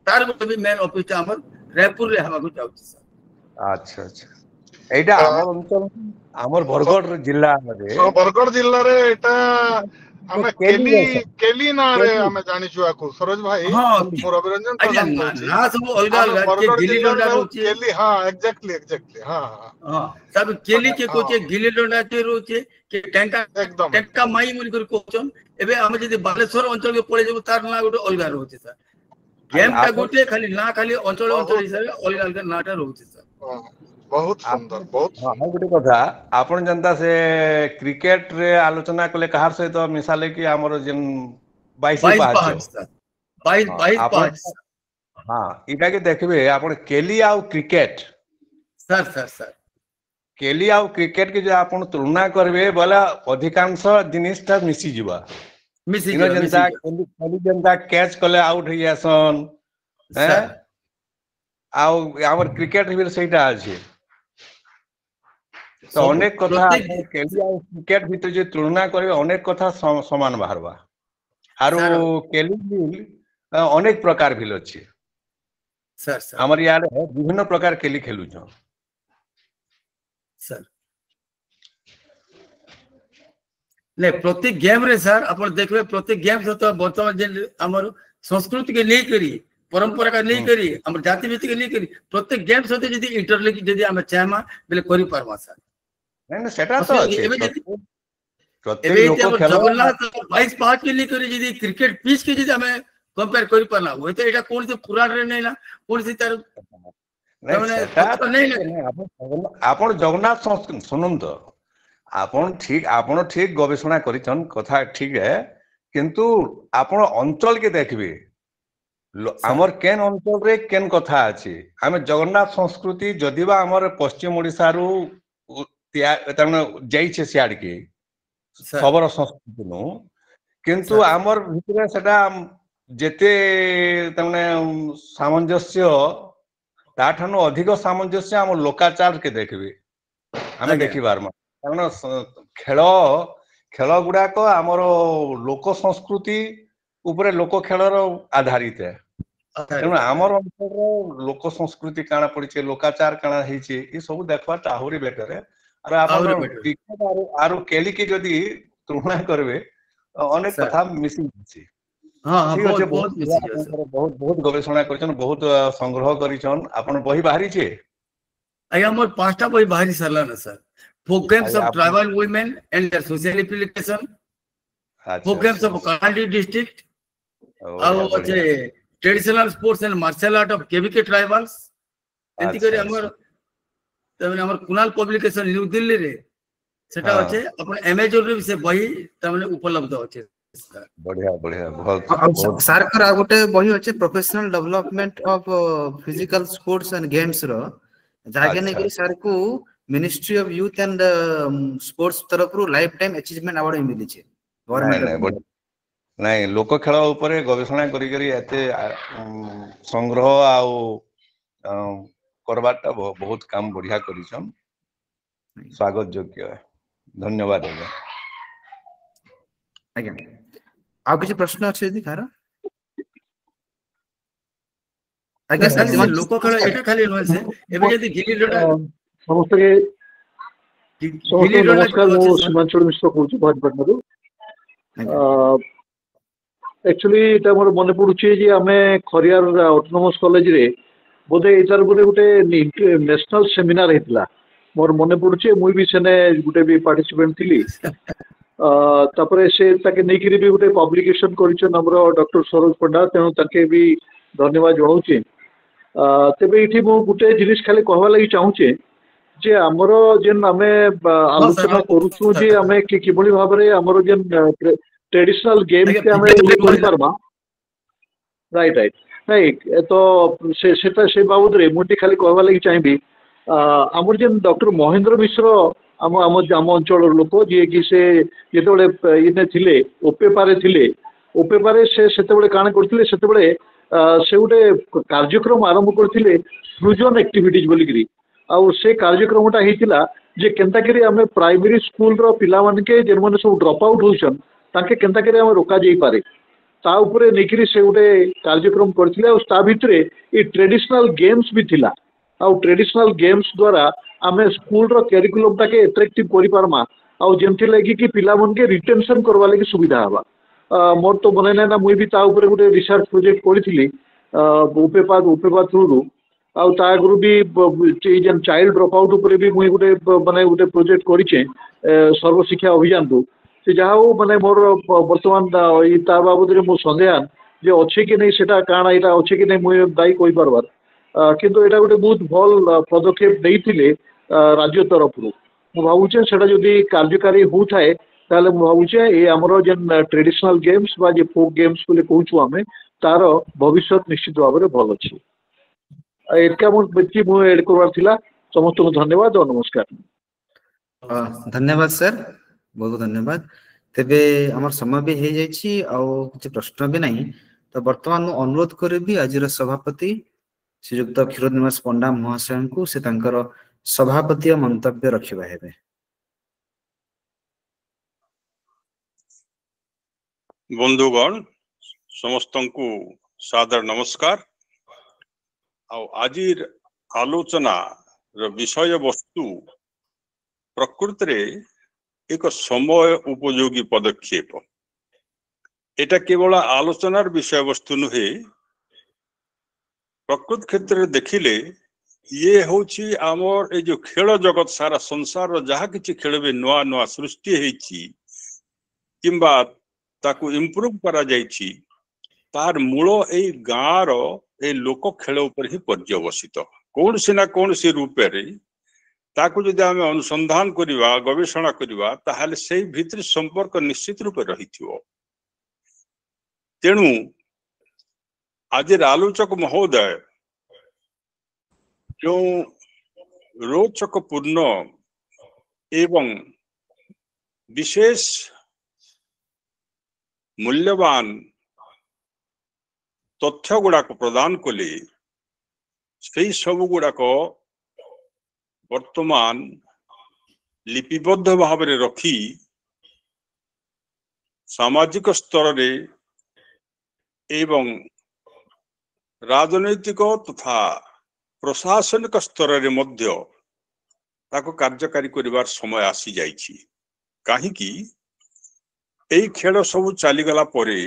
तार गोटे भी मेन ऑफिस हमर रायपुर रे हवा को जाउची सर। अच्छा अच्छा एटा हमर अंचल हमर बरगढ़ जिल्ला रे बरगढ़ जिल्ला रे एटा हमें केली ना रे हमें जानि छु आकु सरोज भाई मोर अभिरंजन प्रधान ना सब ओइदाल के गिल्ली डंडा रोचे केली हां एग्जैक्टली हां हां सब केली के कोचे गिल्ली डंडा के रोचे के टंका माई मुनि कर कोचन एबे हम जदी बालेश्वर अंचल के पळे जेबो तार ना गोटे अलगा रोचे सर गेम का गोटे खाली ना खाली अंचल हिसाब अलगा अलगा नाटा रोचे सर। बहुत सुंदर बहुत हां गोटे कथा आपण जनता से क्रिकेट रे आलोचना कले कहार से तो मिसाले कि हमर जन 22 हां इटा के देखबे आपण केली आ क्रिकेट सर सर सर केली आ क्रिकेट के जो आपण तुलना करबे बोला अधिकांश जिनिसटा मिसी जिबा मिसी जनता केली जनता कैच कले आउट हो जासन हैं आ हमर क्रिकेट भी सेटा अछि तो अनेक कथा केली आ क्रिकेट भीतर जे तुलना करे अनेक कथा समान बाहरबा आरो केली भी अनेक प्रकार भी अछि सर सर हमर यार विभिन्न प्रकार केली खेलु छ सर ले प्रत्येक गेम रे सर अपन देखबे प्रत्येक गेम से तो वर्तमान जे हमर संस्कृति के नहीं करी परंपरा का नहीं करी हमर जाति भित्तिक के नहीं करी प्रत्येक गेम से जदी इंटरलिंक जदी हम चाहमा बेले करि परमा सर नहीं सेटा तो प्रत्येक लोक खेल जगन्नाथ 22-5 के लिए करी जदी क्रिकेट पिच के जदी हमें कंपेयर करि परना होय तो एटा कोन से पुराण रे नहीं ना कोन से तार आपण जगन्नाथ सुनन तो आपण ठीक गवेषणा करिछन कथा ठीक है किंतु आपण अंचल के देखबे हमर केन अंचल रे केन कथा अछि हमें जगन्नाथ संस्कृति जदिबा हमर पश्चिम ओडिसा रु तमने जाई छे सियाड के खबर संस्कृति नु किंतु हमर भितरे सेटा जेते तमने सामंजस्य ताठनु अधिक सामंजस्य हम लोकाचार के देखबे हमें देखिबार कारण खेल गुडा को हमर लोक संस्कृति ऊपर लोक खेलर आधारित है तेणु आमर अंचल लोक संस्कृति काना पड़े लोकाचार काना हे सब देखवा आहुरी बेटर है आरो केली के जदी तुलना करबे अनेक कथा मिसिंग अछि हां बहुत बहुत गवेषणा करछन बहुत संग्रह करिछन आपण बही बाहरी छे आइ हमर पांचटा बही बाहरी सरला ना sir folk games of tribal women and their social implication folk games of Kandi district ଆଉ ଅଛି traditional sports and martial art of KVK tribals एंती करी हमर तमने हमर कुणाल पब्लिकेशन न्यू दिल्ली रे सेटा अछि अपन अमेजन रे से बही तमने उपलब्ध अछि बढ़िया बढ़िया बहुत सर कर गोटे बही अछि professional development of physical sports and games रो जागे ने कि सर को ministry of youth and sports तरफ रो लाइफ टाइम अचीवमेंट अवार्ड मिली छै गवर्नमेंट नहीं लोक खेल उपरे गवेषणा करी करी एते संग्रह आउ करबाटा बहुत काम बढ़िया करिछन स्वागत योग्य है धन्यवाद आज्ञा आ किछ प्रश्न अछि यदि खारा आज्ञा सर लोक खेल एटा खाली न छै एबे यदि गिल्ली डंडा समस्त नमस्कार मो सीमांचल मिश्र कहूँ भटभटू एक्चुअली एटा मोर मन पड़ुछि जे आमे खरियार ऑटोनोमस कॉलेज रे बोधे एटार गोटे नेशनल सेमिनार हेतला मोर मन पड़ुछि मुई भी सेने गोटे भी पार्टिसिपेंट थिली तापरे से ताके नेकिरी भी गोटे पब्लिकेशन करिछन हमरो डॉक्टर सरोज पंडा तेनु ताके भी धन्यवाद जणाउछि तेबे इठी मो गोटे जिनिस खाली कहवा लागि चाहूचे जे हमरो जेन आमे आलोचना करूछु जे आमे किबोली भाबरे हमरो जेन ट्रेडिशनल गेम के हमें करि परबा राइट राइट नहीं तो से बाबद रे मुटी खाली कहवा लागि चाहिबी हमर जेन डॉक्टर महेंद्र मिश्र आम आम आम अंचल लोक जे कि से जेतेबेले इने थिले ओपेपारे थिले ओपेपारे से सेतेबेले काण करथिले सेतेबेले से गोटे कार्यक्रम आरंभ करथिले फ्यूजन एक्टिविटीज बोली करी आ से कार्यक्रमटा हेतिला जे केनता करी हमें प्राइमरी स्कूल रो पिला मानके जेन माने सब ड्रॉप आउट होइछन ताके केनता करे हम रोका जाई पारे ता ऊपर नेकिरी से गोटे कार्यक्रम करथिले और ता भितरे ए ट्रेडिशनल गेम्स भी थिला आ ट्रेडिशनल गेम्स द्वारा आमे स्कूल रो करिकुलम ताके अट्रैक्टिव करि पारमा आ जेंति लागि कि पिला मन के रिटेंशन करवा लागि सुविधा हवा मोर तो बने ना मुई भी ता ऊपर गोटे रिसर्च प्रोजेक्ट करिथिली उपेपा थ्रू आ ता गुरु भी जेन चाइल्ड ड्रॉप आउट ऊपर भी मुई गोटे माने गोटे प्रोजेक्ट करिचे सर्व शिक्षा अभियान को से जहाँ माने मोर बर्तमान ता बाबद मो सन्देहान जे अच्छे कि नहीं सेटा काना एटा अच्छे कि नहीं मुई दायी कहि परबार किंतु एटा गोटे बहुत भल पदक्षेप देइथिले राज्य तरफ रु मु भाबुचे सेटा जदी कार्यकारी होउथाय ताले मु भाबुचे ए हमरो जेन ट्रेडिशनल गेम्स बा जे फोक गेम्स बोले कहूछु हमें तार भविष्य निश्चित भाव में भल अछि एटा मो बेची मु एड करवार थिला समस्त को धन्यवाद और नमस्कार धन्यवाद सर बहुत धन्यवाद तेबे हमर समय भी हे जाइछि आ किछ प्रश्न भी नहीं तो वर्तमान अनुरोध करबी आज सभापति श्रीयुक्त क्षीरोदनिवास पंडा महाशय को से तांकर सभापति मंतव्य रखिबा हेबे बंधुगण समस्त को सादर नमस्कार आज आलोचना विषय वस्तु प्रकृति रे एक समय उपयोगी पदक्षेप एटा केवल आलोचनार विषय वस्तु नुहे प्रकृत क्षेत्र देखिले ये होची आमर ए जो खेल जगत सारा संसार जहा किछि खेलबे नुआ नुआ सृष्टि हेछि किंबा ताकू इम्प्रूव करा जाइछि तार मूल ए गाँव रो ए लोक खेल ऊपर ही पर्यवसित कौन सी ना कौन सी रूपे रे ताकू जदि आमे अनुसंधान करिवा गवेषणा करिवा ताहाले सेही भितर संपर्क निश्चित रूपे रहिथिवो तेणु आज आलोचक महोदय जो रोचक पूर्ण एवं विशेष मूल्यवान तथ्य गुड़ाक प्रदान कले से सब गुड़ाक वर्तमान लिपिबद्ध भाव में रखी सामाजिक स्तर रे एवं राजनैतिक तथा प्रशासनिक स्तर रे मध्य ताको कार्यकारी करिवार समय आसी जाइछि काहीकि एई खेल सब चली गला परे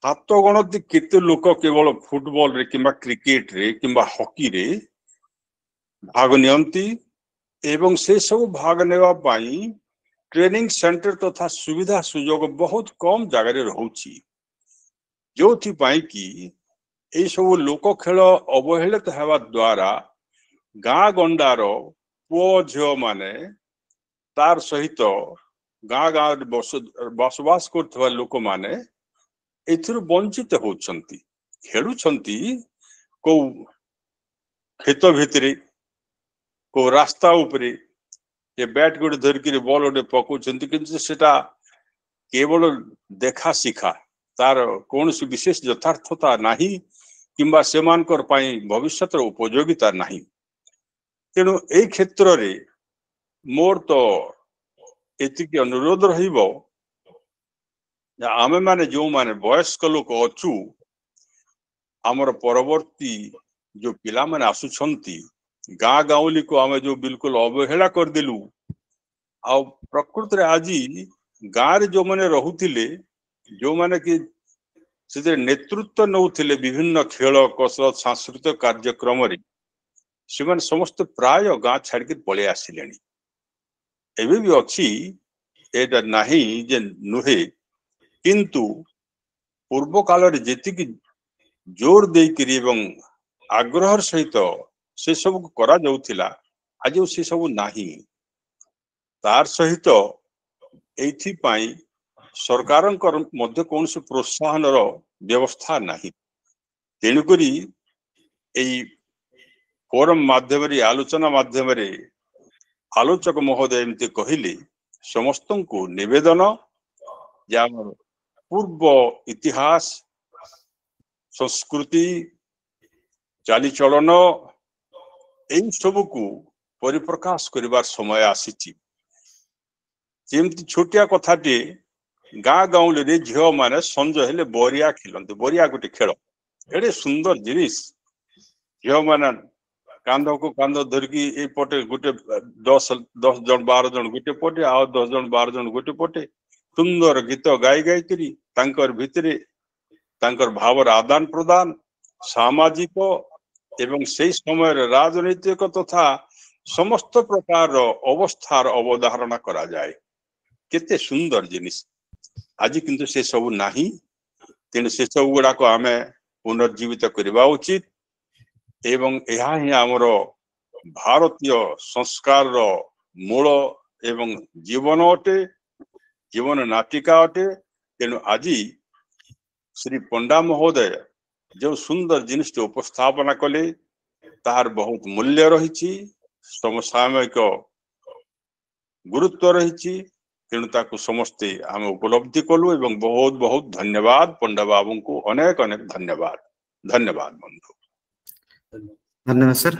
हाथ गणति केते लोक केवल फुटबॉल रे किंबा क्रिकेट रे किंबा हॉकी रे भाग नियंती एवं से सब भाग नेवा पाई ट्रेनिंग सेंटर तथा सुविधा सुजोग बहुत कम जगह रोची जो कि ये सब लोक खेल अवहेलित हेबा द्वारा गाँ गंडार पुओ झील माने तार सहित गाँ गाँव बसवास कर लोक माने एथिरु वंचित होउछंती खेलुछंती को खेत भितरे को रास्ता उपरे ये बैट गोटे धरिक बॉल गोटे पकाउछंती किंतु सेटा केवल देखा शिखा तार कौन विशेष यथार्थता नहीं किंबा सेमानकर पाई भविष्यत उपयोगिता नहीं तेणु ए क्षेत्र रे मोर तो एतिक अनुरोध रहिबो आमे माने जो माने वयस्क लोक अच्छु आमर परवर्ती जो पिला माने आसुछंती गाँ गाउली को आमे जो बिल्कुल अवहेला कर दिलु आ प्रकृत रे आजी गाँ रे जो माने रहुतिले जो माने कि से नेतृत्व नौथिले विभिन्न खेल कसरत सांस्कृतिक कार्यक्रम रे से समस्त प्राय गाँ छाड़ पलि आसिले एबे भी अच्छी एटा नहीं जे नुहे किंतु पूर्व काल रे जेतिकी जोर देकरी एवं आग्रह सहित से सब करा जाउथिला आज से सब नहीं तार सहित एथि पाई सरकार मध्य कौन से प्रोत्साहन रो व्यवस्था नहीं तेणुकरी एई फोरम माध्यम रे आलोचना माध्यम रे आलोचक महोदय एमती कहले समस्त को निवेदन या पूर्व इतिहास संस्कृति चालीचलन इन सब को परिप्रकाश करिवार समय आसीची जेमती छोटिया कथाटे गाँ गाँव रे झील माने संज हेले बरिया खेलते बरिया गोटे खेल एडे सुंदर जिनिस झील माने कांध को कांध धरिकी ए पटे गोटे 10 जन 12 जन गोटे पटे आ 10 जन 12 जन गोटे पटे सुंदर गीत गाई गाई करी तांकर भितरे तांकर भावर आदान प्रदान सामाजिक एवं से समय राजनैतिक तथा समस्त प्रकार अवस्थार अवधारणा करा जाए केते सुंदर जिनिस आज किंतु से सब नहीं तेणु से सब गुड़ा को आम पुनर्जीवित करवा उचित एवं यह ही आमर भारतीय संस्कार मूल एवं जीवन अटे जीवन नाटिका अटे तेणु आज श्री पंडा महोदय जो सुंदर जिनिस उपस्थापना कले तार बहुत मूल्य रही समसामयिक गुरुत्व रही तेणु ताकू समस्ते आम उपलब्धि कलु एवं बहुत बहुत धन्यवाद पंडा बाबू को अनेक अनेक धन्यवाद धन्यवाद बंधु धन्यवाद सर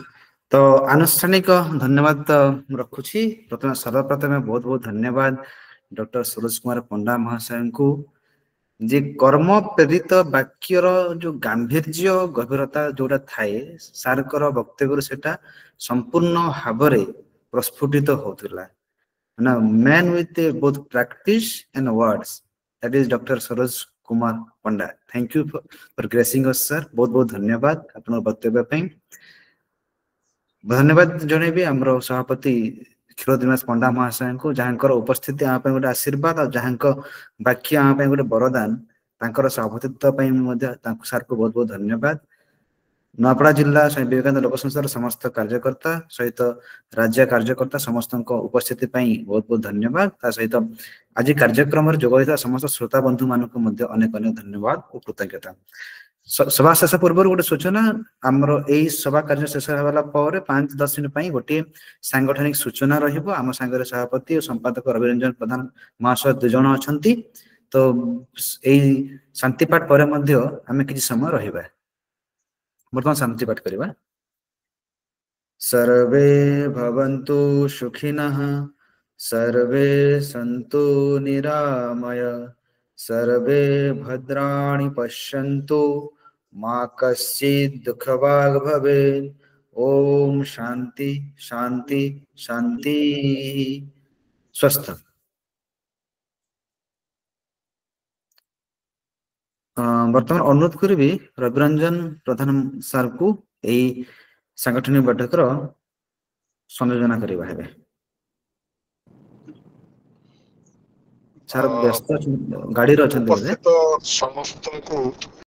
तो आनुष्ठानिक धन्यवाद रखुची प्रथम सर्वप्रथम बहुत बहुत धन्यवाद डॉक्टर सूरज कुमार पंडा महाशय को जे कर्म प्रेरित वाक्यर जो गांभीर्य गभीरता जोटा थाए सारकर वक्तव्य सेटा संपूर्ण भाव प्रस्फुटित होतिला ना man with both practice and words that is doctor Suraj Kumar Panda thank you for gracing us sir बहुत बहुत धन्यवाद आपन वक्तव्य पे धन्यवाद जणेबी हमरो सभापति क्षीरोदिनाथ पंडा महाशय को जहाँकर उपस्थिति आप गोटे आशीर्वाद और जहाँ वाक्य आप गोटे वरदान तांकर सभापतित्व सार को बहुत बहुत धन्यवाद नुआपड़ा जिला स्वामी विवेकानंद लोक संस्थार समस्त कार्यकर्ता सहित राज्य कार्यकर्ता समस्त उपस्थिति बहुत बहुत धन्यवाद ता सहित आज कार्यक्रम जोग समस्त श्रोता बंधु मान अनेक अनेक धन्यवाद और कृतज्ञता सभा शेष पूर्व गोटे सूचना आमर यही सभा कार्य शेष होगा 5-10 मिनट गोटे सांगठनिक सूचना रहिबो आम सांगरे सभापति और संपादक रविरंजन प्रधान महाशय 2 जन अछंती तो यही शांतिपाठ पर आम किसी समय रहिबा वर्तमान शांतिपाठ करबा सर्वे भवन्तु सुखिनः सर्वे सन्तु निरामय सर्वे भद्राणि पश्यन्तु मा कश्चित् दुःखभाग् भवेत् ओम शांति शांति शांति स्वस्थ वर्तमान अनुरोध करी रविरंजन प्रधान सर को यही सांगठनिक बैठक संयोजना करवा है। ସାର୍ ବ୍ୟସ୍ତ ଗାଡିରେ ଅଛନ୍ତି ବୋଧେ? ଉପସ୍ଥିତ ସମସ୍ତଙ୍କୁ